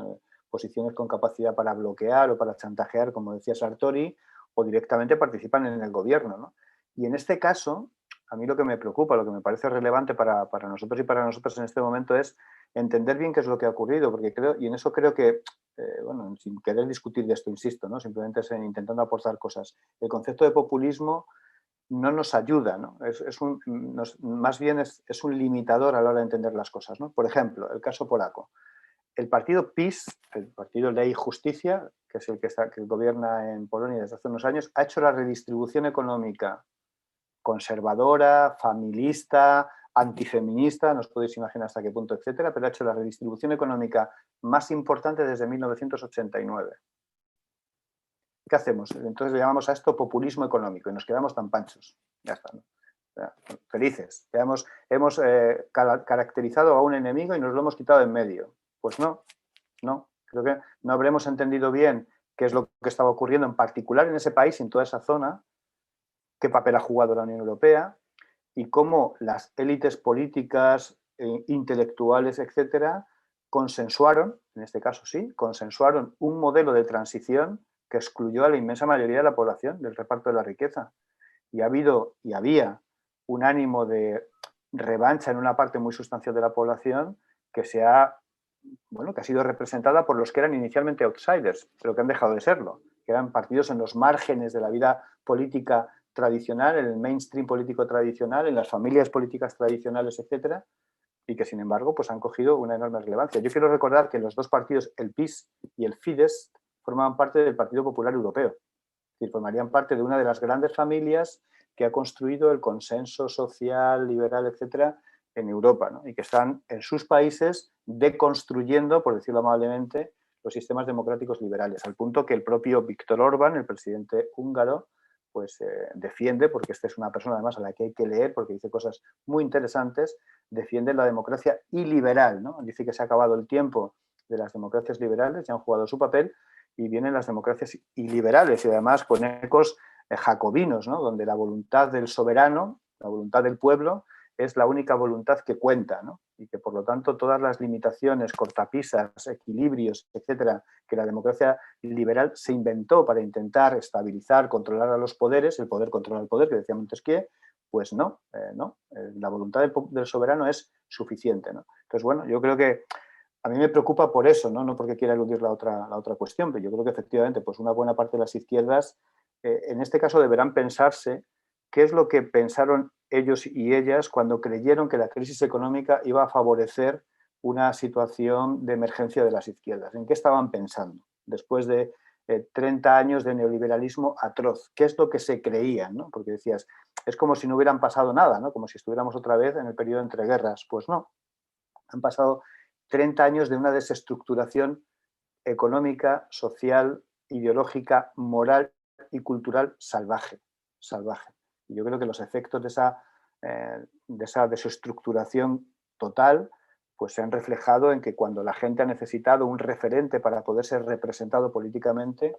posiciones con capacidad para bloquear o para chantajear, como decía Sartori, o directamente participan en el gobierno, ¿no? Y en este caso, a mí lo que me preocupa, lo que me parece relevante para nosotros y para nosotros en este momento es entender bien qué es lo que ha ocurrido, porque creo, y en eso creo que, bueno, sin querer discutir de esto, insisto, ¿no? Simplemente es intentando aportar cosas. El concepto de populismo no nos ayuda, ¿no? Más bien es un limitador a la hora de entender las cosas, ¿no? Por ejemplo, el caso polaco. El partido PiS, el partido Ley y Justicia, que es el que gobierna en Polonia desde hace unos años, ha hecho la redistribución económica conservadora, familista, antifeminista, no os podéis imaginar hasta qué punto, etcétera, pero ha hecho la redistribución económica más importante desde 1989. ¿Qué hacemos? Entonces le llamamos a esto populismo económico y nos quedamos tan panchos. Ya está, ¿no? O sea, felices. Hemos caracterizado a un enemigo y nos lo hemos quitado en medio. Pues no. Creo que no habremos entendido bien qué es lo que estaba ocurriendo, en particular en ese país, en toda esa zona, qué papel ha jugado la Unión Europea y cómo las élites políticas, intelectuales, etcétera, consensuaron, en este caso sí, consensuaron un modelo de transición que excluyó a la inmensa mayoría de la población del reparto de la riqueza. Y había un ánimo de revancha en una parte muy sustancial de la población que que ha sido representada por los que eran inicialmente outsiders, pero que han dejado de serlo, que eran partidos en los márgenes de la vida política tradicional, en el mainstream político tradicional, en las familias políticas tradicionales, etcétera, y que sin embargo pues han cogido una enorme relevancia. Yo quiero recordar que los dos partidos, el PiS y el Fidesz, formaban parte del Partido Popular Europeo, es decir, formarían parte de una de las grandes familias que ha construido el consenso social, liberal, etcétera, en Europa, ¿no? Y que están en sus países deconstruyendo, por decirlo amablemente, los sistemas democráticos liberales, al punto que el propio Viktor Orbán, el presidente húngaro, pues defiende, porque esta es una persona además a la que hay que leer porque dice cosas muy interesantes, defiende la democracia iliberal, ¿no? Dice que se ha acabado el tiempo de las democracias liberales, ya han jugado su papel y vienen las democracias iliberales y además con ecos jacobinos, ¿no? Donde la voluntad del soberano, la voluntad del pueblo, es la única voluntad que cuenta, ¿no? Y que por lo tanto todas las limitaciones, cortapisas, equilibrios, etcétera, que la democracia liberal se inventó para intentar estabilizar, controlar a los poderes, el poder controla el poder, que decía Montesquieu, pues no, la voluntad del soberano es suficiente, ¿no? Entonces, bueno, yo creo que a mí me preocupa por eso, ¿no? No porque quiera eludir la otra cuestión, pero yo creo que efectivamente pues una buena parte de las izquierdas en este caso deberán pensarse qué es lo que pensaron ellos y ellas cuando creyeron que la crisis económica iba a favorecer una situación de emergencia de las izquierdas. ¿En qué estaban pensando después de 30 años de neoliberalismo atroz? ¿Qué es lo que se creían, ¿no? Porque decías, es como si no hubieran pasado nada, ¿no? Como si estuviéramos otra vez en el periodo entre guerras. Pues no, han pasado 30 años de una desestructuración económica, social, ideológica, moral y cultural salvaje. Y yo creo que los efectos de esa desestructuración total pues se han reflejado en que cuando la gente ha necesitado un referente para poder ser representado políticamente,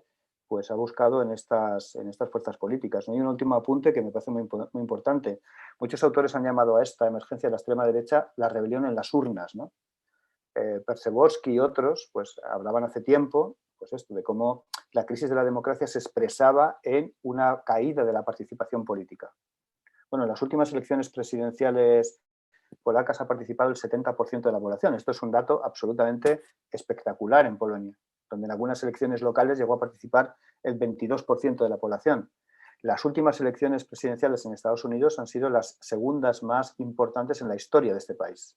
pues ha buscado en estas fuerzas políticas, ¿no? Y un último apunte que me parece muy importante. Muchos autores han llamado a esta emergencia de la extrema derecha la rebelión en las urnas, ¿no? Przeworski y otros pues hablaban hace tiempo pues esto de cómo la crisis de la democracia se expresaba en una caída de la participación política. Bueno, en las últimas elecciones presidenciales polacas ha participado el 70% de la población. Esto es un dato absolutamente espectacular en Polonia, donde en algunas elecciones locales llegó a participar el 22% de la población. Las últimas elecciones presidenciales en Estados Unidos han sido las segundas más importantes en la historia de este país.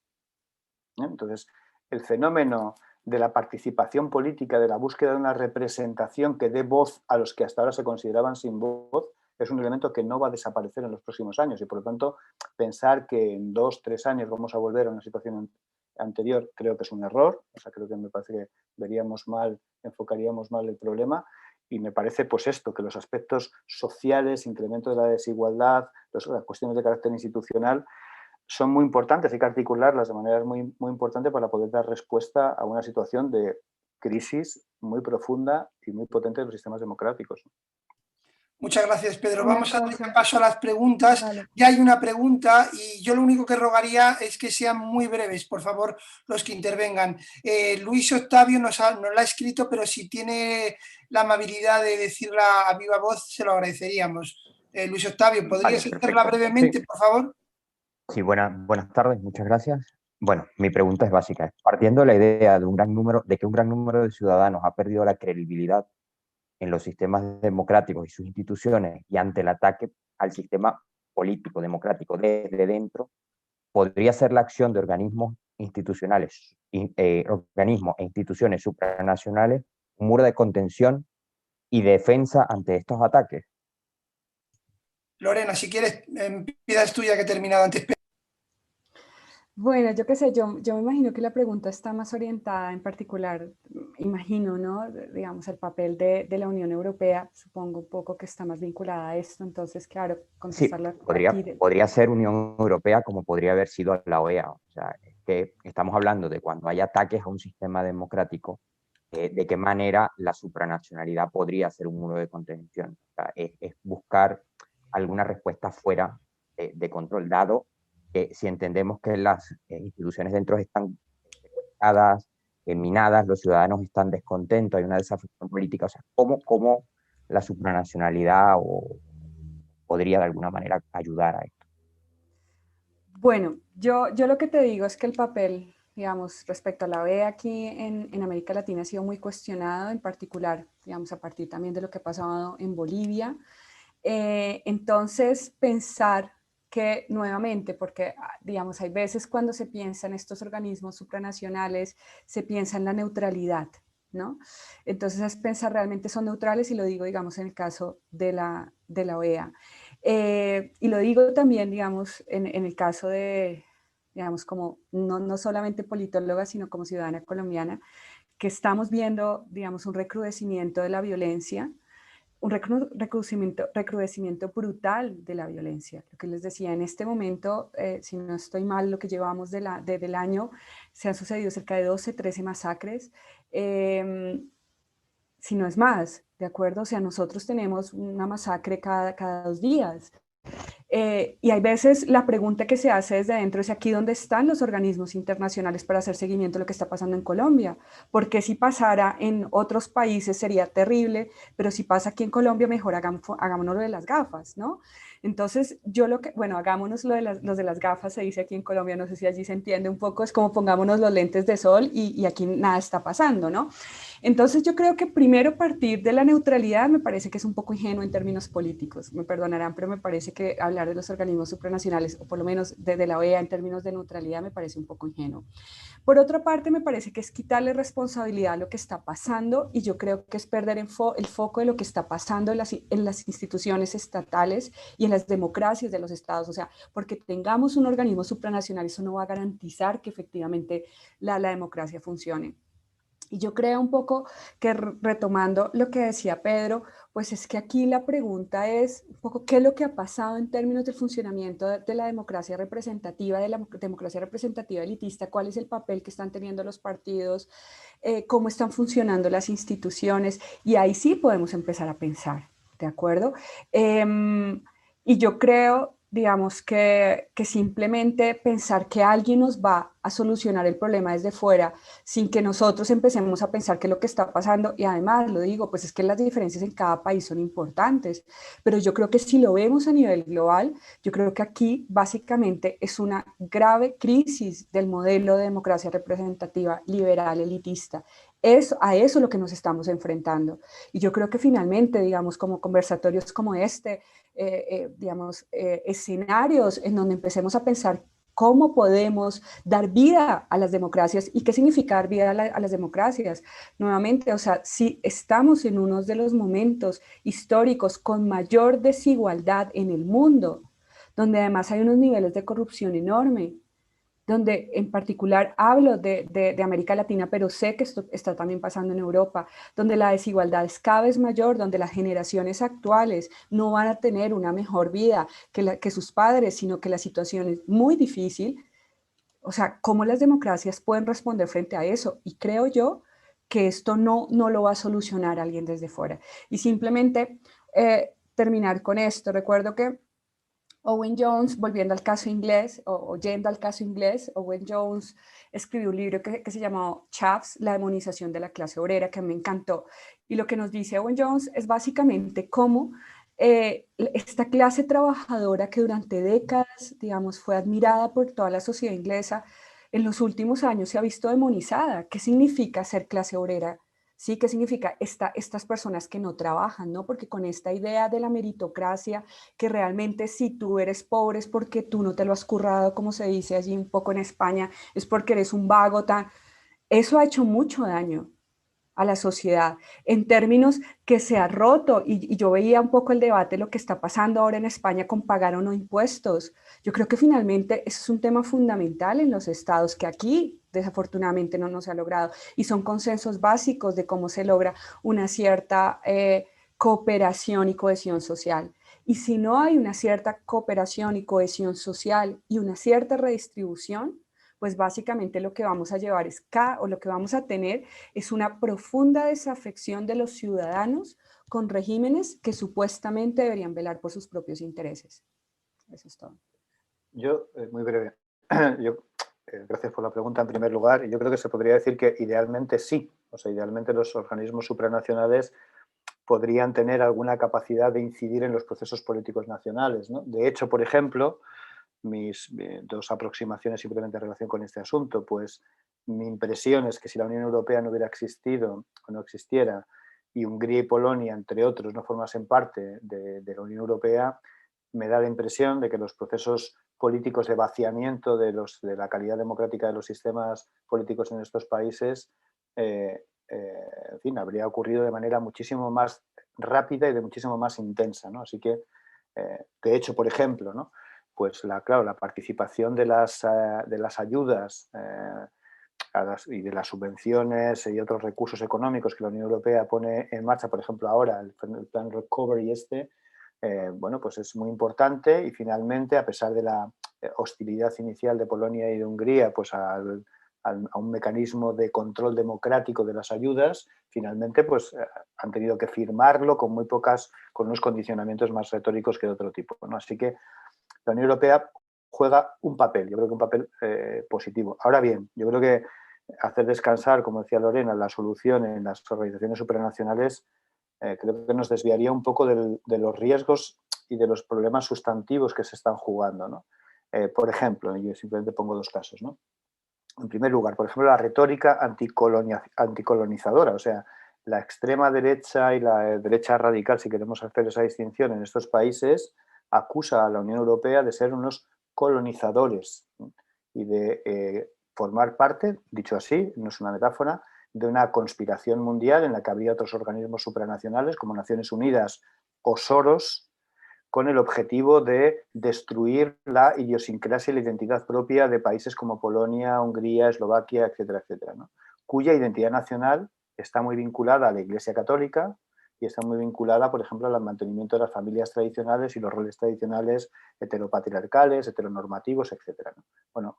Entonces, el fenómeno de la participación política, de la búsqueda de una representación que dé voz a los que hasta ahora se consideraban sin voz, es un elemento que no va a desaparecer en los próximos años y por lo tanto pensar que en 2 o 3 años vamos a volver a una situación anterior creo que es un error, o sea, creo que me parece que enfocaríamos mal el problema y me parece pues esto, que los aspectos sociales, incremento de la desigualdad, las cuestiones de carácter institucional son muy importantes, hay que articularlas de manera muy, muy importante para poder dar respuesta a una situación de crisis muy profunda y muy potente de los sistemas democráticos.
Muchas gracias, Pedro.
Una
Vamos a dar
cosa,
paso a las preguntas.
vale.
Ya hay una pregunta y yo lo único que rogaría es que sean muy breves, por favor, los que intervengan. Luis Octavio nos la ha escrito, pero si tiene la amabilidad de decirla a viva voz, se lo agradeceríamos. Luis Octavio, ¿podrías
Vale,
hacerla
perfecto.
brevemente,
Sí,
por favor?
sí, buenas tardes, muchas gracias. Bueno, mi pregunta es básica. Partiendo de la idea de que un gran número de ciudadanos ha perdido la credibilidad en los sistemas democráticos y sus instituciones y ante el ataque al sistema político democrático desde dentro, podría ser la acción de organismos institucionales, organismos e instituciones supranacionales un muro de contención y defensa ante estos ataques.
Lorena, si quieres, empiezas tú ya que he terminado antes.
Bueno, yo qué sé, yo me imagino que la pregunta está más orientada en particular, imagino, ¿no? Digamos, el papel de la Unión Europea, supongo un poco que está más vinculada a esto, entonces, claro,
Sí,
contestarla aquí.
podría ser Unión Europea como podría haber sido la OEA. O sea, es que estamos hablando de cuando hay ataques a un sistema democrático, de qué manera la supranacionalidad podría ser un muro de contención. O sea, es buscar alguna respuesta fuera de control, dado que si entendemos que las instituciones dentro están secuestradas, minadas, los ciudadanos están descontentos, hay una desafección política, o sea, ¿cómo la supranacionalidad podría de alguna manera ayudar a esto?
Bueno, yo lo que te digo es que el papel, digamos, respecto a la OEA aquí en América Latina ha sido muy cuestionado, en particular, digamos, a partir también de lo que ha pasado en Bolivia. Entonces, pensar que nuevamente, porque digamos, hay veces cuando se piensa en estos organismos supranacionales, se piensa en la neutralidad, ¿no? Entonces es pensar realmente son neutrales y lo digo, digamos, en el caso de la OEA. Y lo digo también, digamos, en el caso de, digamos, como no solamente politóloga, sino como ciudadana colombiana, que estamos viendo, digamos, un recrudecimiento de la violencia, un recrudecimiento brutal de la violencia. Lo que les decía, en este momento, si no estoy mal, lo que llevamos desde el año, se han sucedido cerca de 12, 13 masacres, si no es más, ¿de acuerdo? O sea, nosotros tenemos una masacre cada 2 días. Y hay veces la pregunta que se hace desde dentro es aquí dónde están los organismos internacionales para hacer seguimiento de lo que está pasando en Colombia, porque si pasara en otros países sería terrible, pero si pasa aquí en Colombia mejor hagámonos lo de las gafas, ¿no? Entonces yo bueno, hagámonos los de las gafas, se dice aquí en Colombia, no sé si allí se entiende un poco, es como pongámonos los lentes de sol y aquí nada está pasando, ¿no? Entonces yo creo que primero partir de la neutralidad me parece que es un poco ingenuo en términos políticos, me perdonarán, pero me parece que hablar de los organismos supranacionales, o por lo menos desde la OEA en términos de neutralidad, me parece un poco ingenuo. Por otra parte, me parece que es quitarle responsabilidad a lo que está pasando y yo creo que es perder el foco de lo que está pasando en las instituciones estatales y en las democracias de los estados. O sea, porque tengamos un organismo supranacional, eso no va a garantizar que efectivamente la democracia funcione. Y yo creo un poco que retomando lo que decía Pedro, pues es que aquí la pregunta es un poco qué es lo que ha pasado en términos del funcionamiento de la democracia representativa, elitista, cuál es el papel que están teniendo los partidos, cómo están funcionando las instituciones, y ahí sí podemos empezar a pensar, ¿de acuerdo? Y yo creo, digamos, que simplemente pensar que alguien nos va a solucionar el problema desde fuera, sin que nosotros empecemos a pensar qué es lo que está pasando, y además, lo digo, pues es que las diferencias en cada país son importantes, pero yo creo que si lo vemos a nivel global, yo creo que aquí básicamente es una grave crisis del modelo de democracia representativa, liberal, elitista. A eso es lo que nos estamos enfrentando. Y yo creo que finalmente, digamos, como conversatorios como este, digamos, escenarios en donde empecemos a pensar cómo podemos dar vida a las democracias y qué significa dar vida a las democracias. Nuevamente, o sea, si estamos en uno de los momentos históricos con mayor desigualdad en el mundo, donde además hay unos niveles de corrupción enorme, donde en particular hablo de América Latina, pero sé que esto está también pasando en Europa, donde la desigualdad es cada vez mayor, donde las generaciones actuales no van a tener una mejor vida que sus padres, sino que la situación es muy difícil. O sea, ¿cómo las democracias pueden responder frente a eso? Y creo yo que esto no lo va a solucionar alguien desde fuera. Y simplemente terminar con esto. Recuerdo que Owen Jones, volviendo al caso inglés, o yendo al caso inglés, Owen Jones escribió un libro que se llamó Chaps, la demonización de la clase obrera, que me encantó. Y lo que nos dice Owen Jones es básicamente cómo esta clase trabajadora que durante décadas, digamos, fue admirada por toda la sociedad inglesa, en los últimos años se ha visto demonizada. ¿Qué significa ser clase obrera? ¿Sí? ¿Qué significa estas personas que no trabajan? ¿No? Porque con esta idea de la meritocracia, que realmente si tú eres pobre es porque tú no te lo has currado, como se dice allí un poco en España, es porque eres un vago, eso ha hecho mucho daño a la sociedad, en términos que se ha roto, y yo veía un poco el debate, lo que está pasando ahora en España con pagar o no impuestos. Yo creo que finalmente eso es un tema fundamental en los estados, que aquí desafortunadamente no se ha logrado, y son consensos básicos de cómo se logra una cierta cooperación y cohesión social. Y si no hay una cierta cooperación y cohesión social y una cierta redistribución, pues básicamente lo que vamos a llevar lo que vamos a tener es una profunda desafección de los ciudadanos con regímenes que supuestamente deberían velar por sus propios intereses. Eso es todo.
Yo, muy breve, gracias por la pregunta en primer lugar. Yo creo que se podría decir que idealmente sí. O sea, idealmente los organismos supranacionales podrían tener alguna capacidad de incidir en los procesos políticos nacionales, ¿no? De hecho, por ejemplo, mis dos aproximaciones simplemente en relación con este asunto, pues mi impresión es que si la Unión Europea no hubiera existido o no existiera y Hungría y Polonia, entre otros, no formasen parte de la Unión Europea, me da la impresión de que los procesos políticos de vaciamiento de la calidad democrática de los sistemas políticos en estos países, en fin, habría ocurrido de manera muchísimo más rápida y de muchísimo más intensa, ¿no? Así que, de hecho, por ejemplo, ¿no? Pues claro, la participación de las ayudas y de las subvenciones y otros recursos económicos que la Unión Europea pone en marcha, por ejemplo ahora el plan Recovery bueno, pues es muy importante y finalmente, a pesar de la hostilidad inicial de Polonia y de Hungría pues a un mecanismo de control democrático de las ayudas, finalmente pues han tenido que firmarlo con con unos condicionamientos más retóricos que de otro tipo, ¿no? Así que la Unión Europea juega un papel, yo creo que un papel positivo. Ahora bien, yo creo que hacer descansar, como decía Lorena, la solución en las organizaciones supranacionales creo que nos desviaría un poco de los riesgos y de los problemas sustantivos que se están jugando, ¿no? Por ejemplo, yo simplemente pongo dos casos, ¿no? En primer lugar, por ejemplo, la retórica anticolonizadora, o sea, la extrema derecha y la derecha radical, si queremos hacer esa distinción en estos países, acusa a la Unión Europea de ser unos colonizadores y de formar parte, dicho así, no es una metáfora, de una conspiración mundial en la que habría otros organismos supranacionales como Naciones Unidas o Soros, con el objetivo de destruir la idiosincrasia y la identidad propia de países como Polonia, Hungría, Eslovaquia, etcétera, etcétera, ¿no? Cuya identidad nacional está muy vinculada a la Iglesia Católica y está muy vinculada, por ejemplo, al mantenimiento de las familias tradicionales y los roles tradicionales heteropatriarcales, heteronormativos, etcétera, ¿no? Bueno,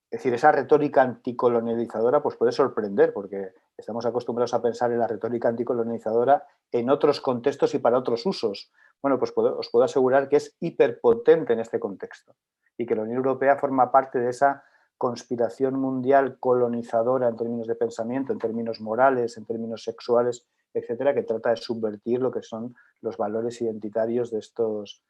es decir, esa retórica anticolonializadora pues puede sorprender, porque estamos acostumbrados a pensar en la retórica anticolonializadora en otros contextos y para otros usos. Bueno, pues os puedo asegurar que es hiperpotente en este contexto y que la Unión Europea forma parte de esa conspiración mundial colonizadora en términos de pensamiento, en términos morales, en términos sexuales, etcétera, que trata de subvertir lo que son los valores identitarios de estos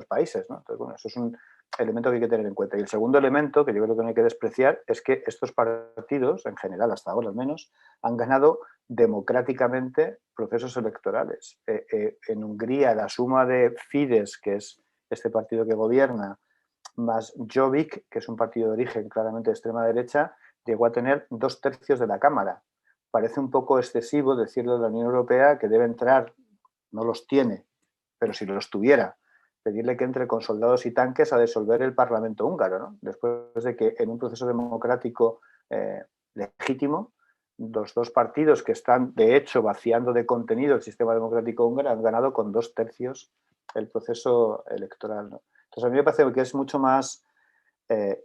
países, ¿no? Entonces, bueno, eso es un elemento que hay que tener en cuenta. Y el segundo elemento, que yo creo que no hay que despreciar, es que estos partidos, en general, hasta ahora al menos, han ganado democráticamente procesos electorales. En Hungría, la suma de Fidesz, que es este partido que gobierna, más Jobbik, que es un partido de origen claramente de extrema derecha, llegó a tener 2/3 de la Cámara. Parece un poco excesivo decirle a la Unión Europea que debe entrar, no los tiene, pero si los tuviera, pedirle que entre con soldados y tanques a disolver el Parlamento húngaro, ¿no? Después de que en un proceso democrático legítimo, los dos partidos que están, de hecho, vaciando de contenido el sistema democrático húngaro han ganado con 2/3 el proceso electoral, ¿no? Entonces, a mí me parece que es mucho más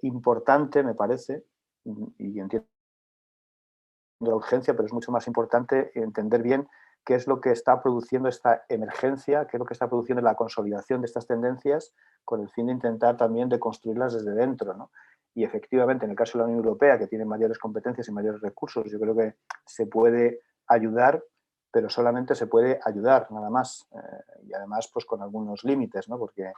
importante, me parece, y entiendo la urgencia, pero es mucho más importante entender bien qué es lo que está produciendo esta emergencia, qué es lo que está produciendo la consolidación de estas tendencias con el fin de intentar también deconstruirlas desde dentro, ¿no? Y efectivamente, en el caso de la Unión Europea, que tiene mayores competencias y mayores recursos, yo creo que se puede ayudar, pero solamente se puede ayudar, nada más. Y además, pues con algunos límites, ¿no? Porque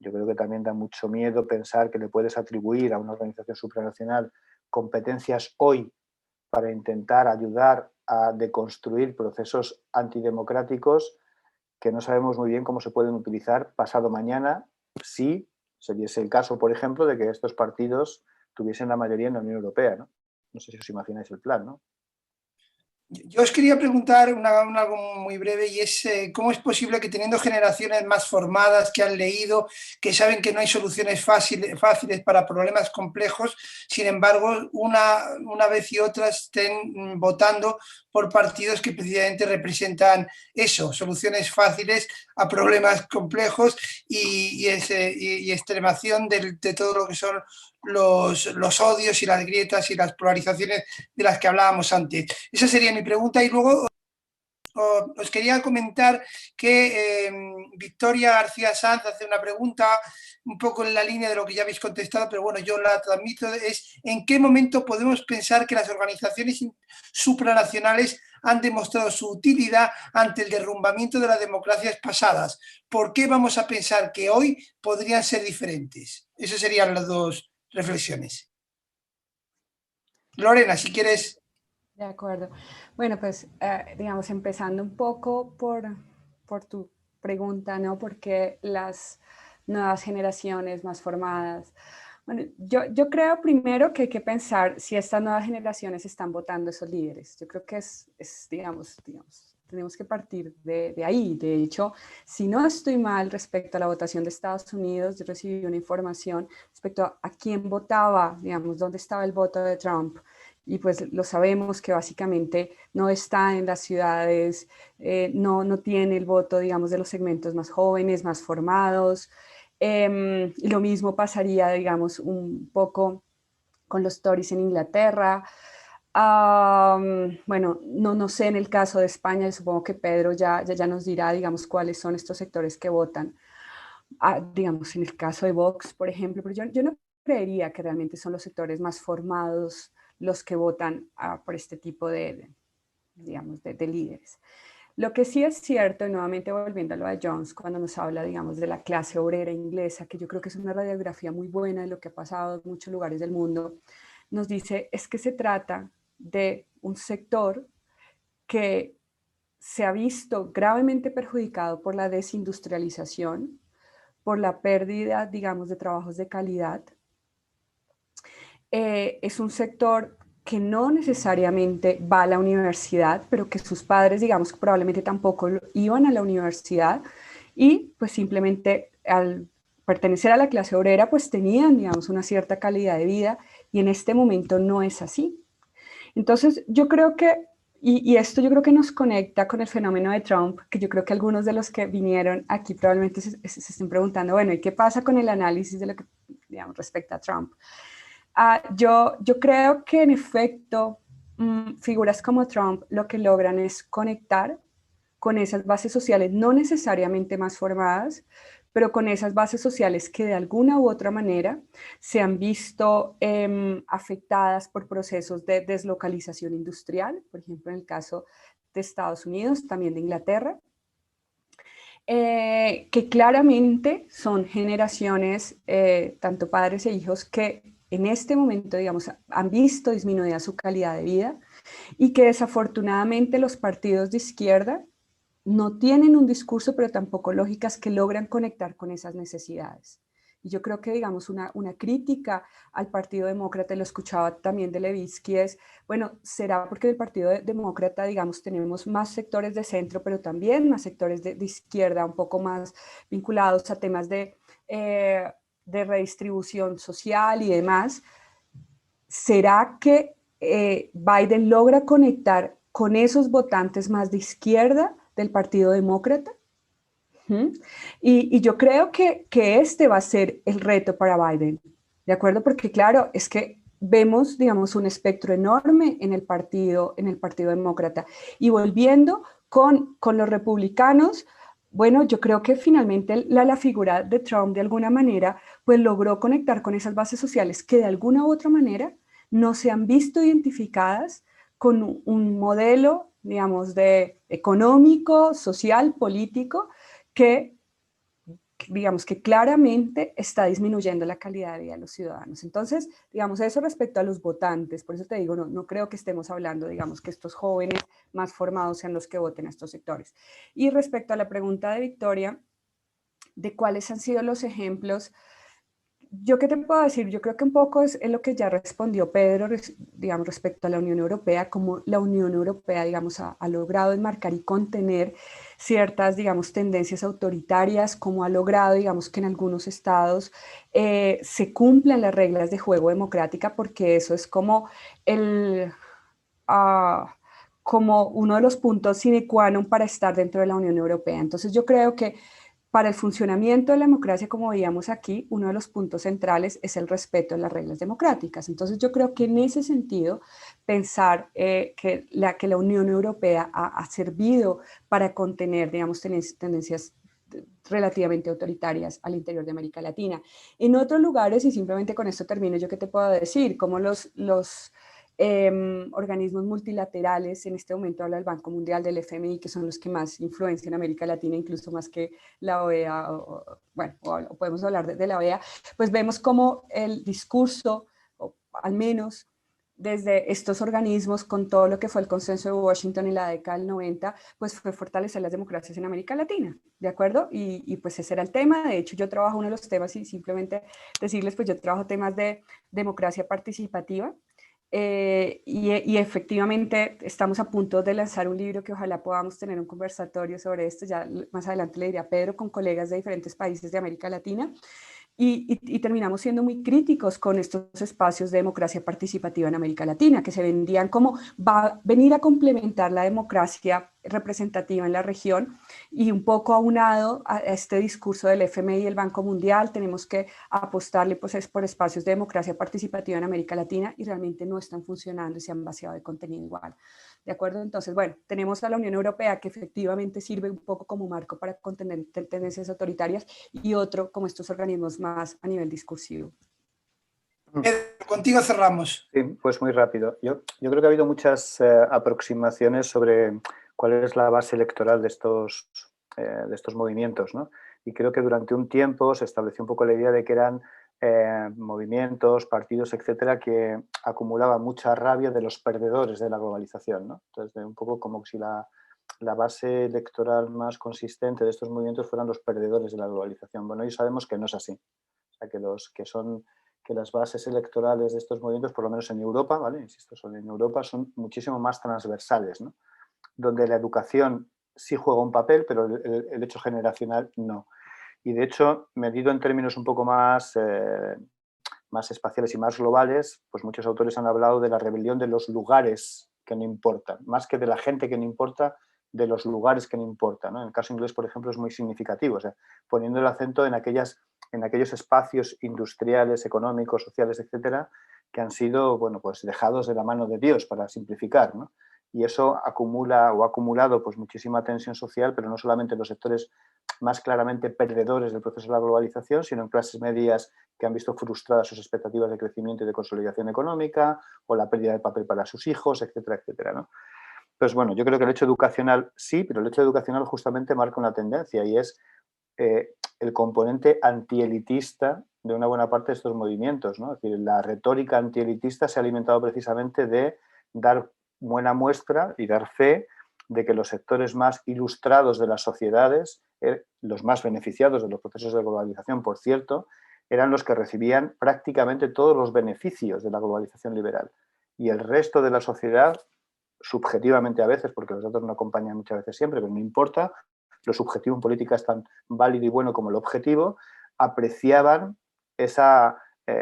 yo creo que también da mucho miedo pensar que le puedes atribuir a una organización supranacional competencias hoy para intentar ayudar a deconstruir procesos antidemocráticos que no sabemos muy bien cómo se pueden utilizar pasado mañana si se diese el caso, por ejemplo, de que estos partidos tuviesen la mayoría en la Unión Europea, ¿no? No sé si os imagináis el plan, ¿no?
Yo os quería preguntar algo muy breve y es cómo es posible que teniendo generaciones más formadas, que han leído, que saben que no hay soluciones fáciles para problemas complejos, sin embargo, una vez y otra estén votando por partidos que precisamente representan eso, soluciones fáciles a problemas complejos y extremación de todo lo que son los odios y las grietas y las polarizaciones de las que hablábamos antes. Esa sería mi pregunta. Y luego os quería comentar que Victoria García Sanz hace una pregunta un poco en la línea de lo que ya habéis contestado, pero bueno, yo la transmito, es ¿en qué momento podemos pensar que las organizaciones supranacionales han demostrado su utilidad ante el derrumbamiento de las democracias pasadas? ¿Por qué vamos a pensar que hoy podrían ser diferentes? Esas serían las dos reflexiones. Lorena, si quieres.
De acuerdo. Bueno, pues digamos, empezando un poco por tu pregunta, ¿no? Porque las nuevas generaciones más formadas. Bueno, yo creo primero que hay que pensar si estas nuevas generaciones están votando esos líderes. Yo creo que digamos, tenemos que partir de ahí. De hecho, si no estoy mal respecto a la votación de Estados Unidos, yo recibí una información respecto a quién votaba, digamos, dónde estaba el voto de Trump. y pues lo sabemos que básicamente no está en las ciudades, no tiene el voto, digamos, de los segmentos más jóvenes, más formados. Y lo mismo pasaría, digamos, un poco con los Tories en Inglaterra. Bueno, no sé en el caso de España, supongo que Pedro ya nos dirá, digamos, cuáles son estos sectores que votan. Digamos, en el caso de Vox, por ejemplo, pero yo no creería que realmente son los sectores más formados los que votan por este tipo digamos, de líderes. Lo que sí es cierto, y nuevamente volviendo a lo de Jones, cuando nos habla, digamos, de la clase obrera inglesa, que yo creo que es una radiografía muy buena de lo que ha pasado en muchos lugares del mundo, nos dice es que se trata de un sector que se ha visto gravemente perjudicado por la desindustrialización, por la pérdida, digamos, de trabajos de calidad. Es un sector que no necesariamente va a la universidad, pero que sus padres, digamos, probablemente tampoco iban a la universidad y pues simplemente al pertenecer a la clase obrera, pues tenían, digamos, una cierta calidad de vida y en este momento no es así. Entonces, yo creo que, y esto yo creo que nos conecta con el fenómeno de Trump, que yo creo que algunos de los que vinieron aquí probablemente se estén preguntando, bueno, ¿y qué pasa con el análisis de lo que, digamos, respecta a Trump? Yo creo que en efecto, figuras como Trump lo que logran es conectar con esas bases sociales, no necesariamente más formadas, pero con esas bases sociales que de alguna u otra manera se han visto afectadas por procesos de deslocalización industrial, por ejemplo, en el caso de Estados Unidos, también de Inglaterra, que claramente son generaciones, tanto padres e hijos, que en este momento, digamos, han visto disminuida su calidad de vida y que desafortunadamente los partidos de izquierda no tienen un discurso, pero tampoco lógicas que logran conectar con esas necesidades. Y yo creo que, digamos, una crítica al Partido Demócrata, lo escuchaba también de Levitsky, es, bueno, ¿será porque el Partido Demócrata, digamos, tenemos más sectores de centro, pero también más sectores de izquierda, un poco más vinculados a temas de redistribución social y demás? ¿Será que Biden logra conectar con esos votantes más de izquierda del Partido Demócrata? Y yo creo que este va a ser el reto para Biden, ¿de acuerdo? Porque claro, es que vemos, digamos, un espectro enorme en el Partido Demócrata. Y volviendo con los republicanos, bueno, yo creo que finalmente la figura de Trump de alguna manera pues logró conectar con esas bases sociales que de alguna u otra manera no se han visto identificadas con un modelo, digamos, de económico, social, político, que digamos que claramente está disminuyendo la calidad de vida de los ciudadanos. Entonces, digamos, eso respecto a los votantes, por eso te digo, no creo que estemos hablando, digamos, que estos jóvenes más formados sean los que voten a estos sectores. Y respecto a la pregunta de Victoria, de cuáles han sido los ejemplos, ¿yo qué te puedo decir? Yo creo que un poco es lo que ya respondió Pedro, digamos, respecto a la Unión Europea, como la Unión Europea, digamos, ha logrado enmarcar y contener ciertas, digamos, tendencias autoritarias, como ha logrado, digamos, que en algunos estados se cumplan las reglas de juego democrática, porque eso es como como uno de los puntos sine qua non para estar dentro de la Unión Europea. Entonces yo creo que para el funcionamiento de la democracia, como veíamos aquí, uno de los puntos centrales es el respeto a las reglas democráticas. Entonces yo creo que en ese sentido, pensar que la Unión Europea ha servido para contener, digamos, tendencias relativamente autoritarias al interior de América Latina. En otros lugares, y simplemente con esto termino, yo qué te puedo decir, como los organismos multilaterales, en este momento habla del Banco Mundial, del FMI, que son los que más influencian en América Latina, incluso más que la OEA, bueno, o podemos hablar de la OEA, pues vemos como el discurso, o al menos desde estos organismos, con todo lo que fue el consenso de Washington en la década del 90, pues fue fortalecer las democracias en América Latina, ¿de acuerdo? Y pues ese era el tema. De hecho, yo trabajo uno de los temas, y simplemente decirles, pues yo trabajo temas de democracia participativa, y efectivamente estamos a punto de lanzar un libro que ojalá podamos tener un conversatorio sobre esto, ya más adelante le diré a Pedro, con colegas de diferentes países de América Latina, y terminamos siendo muy críticos con estos espacios de democracia participativa en América Latina, que se vendían como va a venir a complementar la democracia representativa en la región, y un poco aunado a este discurso del FMI y el Banco Mundial, tenemos que apostarle pues, por espacios de democracia participativa en América Latina, y realmente no están funcionando y se han vaciado de contenido igual. ¿De acuerdo? Entonces, bueno, tenemos a la Unión Europea, que efectivamente sirve un poco como marco para contener tendencias autoritarias, y otro como estos organismos más a nivel discursivo.
Pedro, contigo cerramos.
Sí, pues muy rápido. Yo creo que ha habido muchas aproximaciones sobre cuál es la base electoral de estos movimientos, ¿no? Y creo que durante un tiempo se estableció un poco la idea de que eran movimientos, partidos, etcétera, que acumulaban mucha rabia de los perdedores de la globalización, ¿no? Entonces, un poco como si la base electoral más consistente de estos movimientos fueran los perdedores de la globalización. Bueno, hoy sabemos que no es así. O sea, que las bases electorales de estos movimientos, por lo menos en Europa, ¿vale? Insisto, son en Europa, son muchísimo más transversales, ¿no? Donde la educación sí juega un papel, pero el hecho generacional no. Y de hecho, medido en términos un poco más espaciales y más globales, pues muchos autores han hablado de la rebelión de los lugares que no importan, más que de la gente que no importa, de los lugares que no importan, ¿no? En el caso inglés, por ejemplo, es muy significativo, o sea, poniendo el acento en aquellos espacios industriales, económicos, sociales, etcétera, que han sido, bueno, pues dejados de la mano de Dios, para simplificar, ¿no? Y eso acumula o ha acumulado pues muchísima tensión social, pero no solamente en los sectores más claramente perdedores del proceso de la globalización, sino en clases medias que han visto frustradas sus expectativas de crecimiento y de consolidación económica, o la pérdida de papel para sus hijos, etcétera, etcétera, ¿no? Entonces, bueno, yo creo que el hecho educacional sí, pero el hecho educacional justamente marca una tendencia, y es el componente antielitista de una buena parte de estos movimientos, ¿no? Es decir, la retórica antielitista se ha alimentado precisamente de dar buena muestra y dar fe de que los sectores más ilustrados de las sociedades, los más beneficiados de los procesos de globalización, por cierto, eran los que recibían prácticamente todos los beneficios de la globalización liberal. Y el resto de la sociedad, subjetivamente a veces, porque los datos no acompañan muchas veces siempre, pero no importa, lo subjetivo en política es tan válido y bueno como lo objetivo, apreciaban esa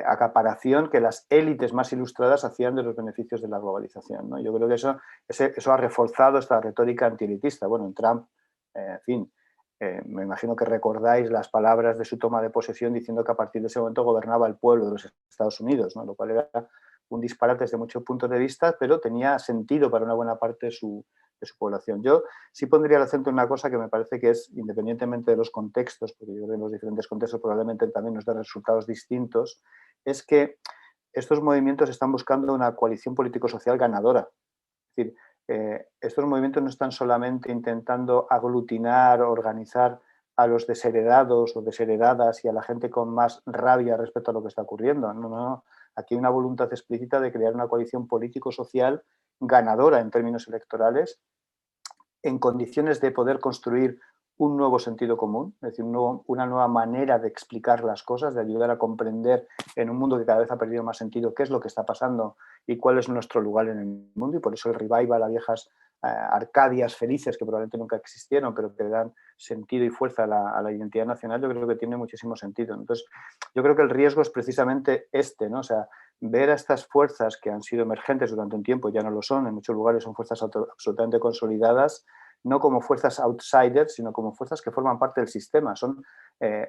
acaparación que las élites más ilustradas hacían de los beneficios de la globalización, ¿no? Yo creo que eso ha reforzado esta retórica antielitista. Bueno, en Trump, en fin, me imagino que recordáis las palabras de su toma de posesión diciendo que a partir de ese momento gobernaba el pueblo de los Estados Unidos, ¿no? Lo cual era un disparate desde muchos puntos de vista, pero tenía sentido para una buena parte de su población. Yo sí pondría el acento en una cosa que me parece que es, independientemente de los contextos, porque yo creo que en los diferentes contextos probablemente también nos den resultados distintos, es que estos movimientos están buscando una coalición político-social ganadora. Es decir, estos movimientos no están solamente intentando aglutinar, organizar a los desheredados o desheredadas y a la gente con más rabia respecto a lo que está ocurriendo. No, no, no. Aquí hay una voluntad explícita de crear una coalición político-social ganadora en términos electorales, en condiciones de poder construir un nuevo sentido común, es decir, una nueva manera de explicar las cosas, de ayudar a comprender en un mundo que cada vez ha perdido más sentido qué es lo que está pasando y cuál es nuestro lugar en el mundo. Y por eso el revival a viejas Arcadias felices que probablemente nunca existieron, pero que dan sentido y fuerza a la identidad nacional, yo creo que tiene muchísimo sentido. Entonces, yo creo que el riesgo es precisamente este, ¿no? O sea, ver a estas fuerzas que han sido emergentes durante un tiempo, ya no lo son, en muchos lugares son fuerzas absolutamente consolidadas, no como fuerzas outsiders, sino como fuerzas que forman parte del sistema,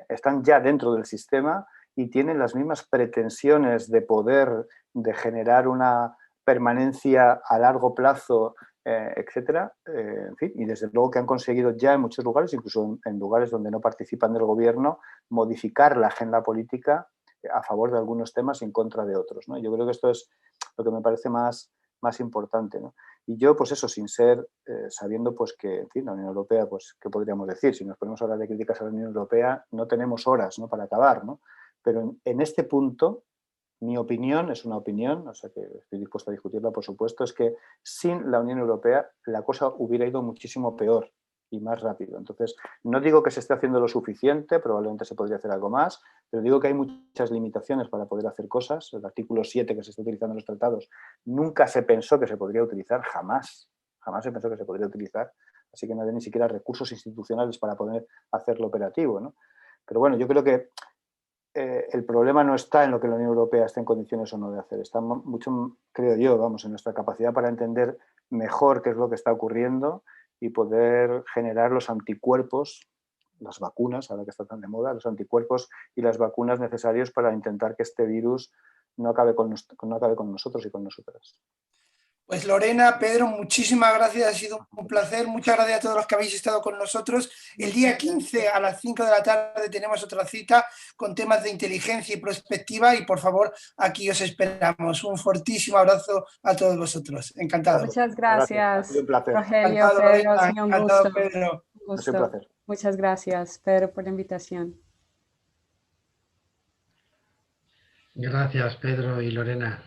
están ya dentro del sistema y tienen las mismas pretensiones de poder, de generar una permanencia a largo plazo, etcétera, en fin, y desde luego que han conseguido ya en muchos lugares, incluso en lugares donde no participan del gobierno, modificar la agenda política a favor de algunos temas y en contra de otros, ¿no? Yo creo que esto es lo que me parece más importante, ¿no? Y yo, pues eso, sin ser, sabiendo pues que, en fin, la Unión Europea, pues, ¿qué podríamos decir? Si nos ponemos a hablar de críticas a la Unión Europea, no tenemos horas, ¿no?, para acabar, ¿no? Pero en este punto, mi opinión, es una opinión, o sea que estoy dispuesto a discutirla, por supuesto, es que sin la Unión Europea la cosa hubiera ido muchísimo peor y más rápido. Entonces, no digo que se esté haciendo lo suficiente, probablemente se podría hacer algo más, pero digo que hay muchas limitaciones para poder hacer cosas. El artículo 7 que se está utilizando en los tratados nunca se pensó que se podría utilizar, jamás se pensó que se podría utilizar, así que no había ni siquiera recursos institucionales para poder hacerlo operativo, ¿no? Pero bueno, yo creo que el problema no está en lo que la Unión Europea esté en condiciones o no de hacer, está mucho, creo yo, vamos, en nuestra capacidad para entender mejor qué es lo que está ocurriendo y poder generar los anticuerpos, las vacunas, ahora que está tan de moda, los anticuerpos y las vacunas necesarios para intentar que este virus no acabe con nosotros y con nosotras.
Pues Lorena, Pedro, muchísimas gracias, ha sido un placer. Muchas gracias a todos los que habéis estado con nosotros. El día 15 a las 5 de la tarde tenemos otra cita con temas de inteligencia y prospectiva y por favor, aquí os esperamos. Un fortísimo abrazo a todos vosotros. Encantado.
Muchas gracias.
Ha sido un placer.
Rogelio,
Encantado,
Pedro,
Lorena.
ha sido un
Encantado,
gusto.
Pedro.
Un
Ha sido un
gusto.
placer.
Muchas gracias, Pedro, por la invitación.
Gracias, Pedro y Lorena.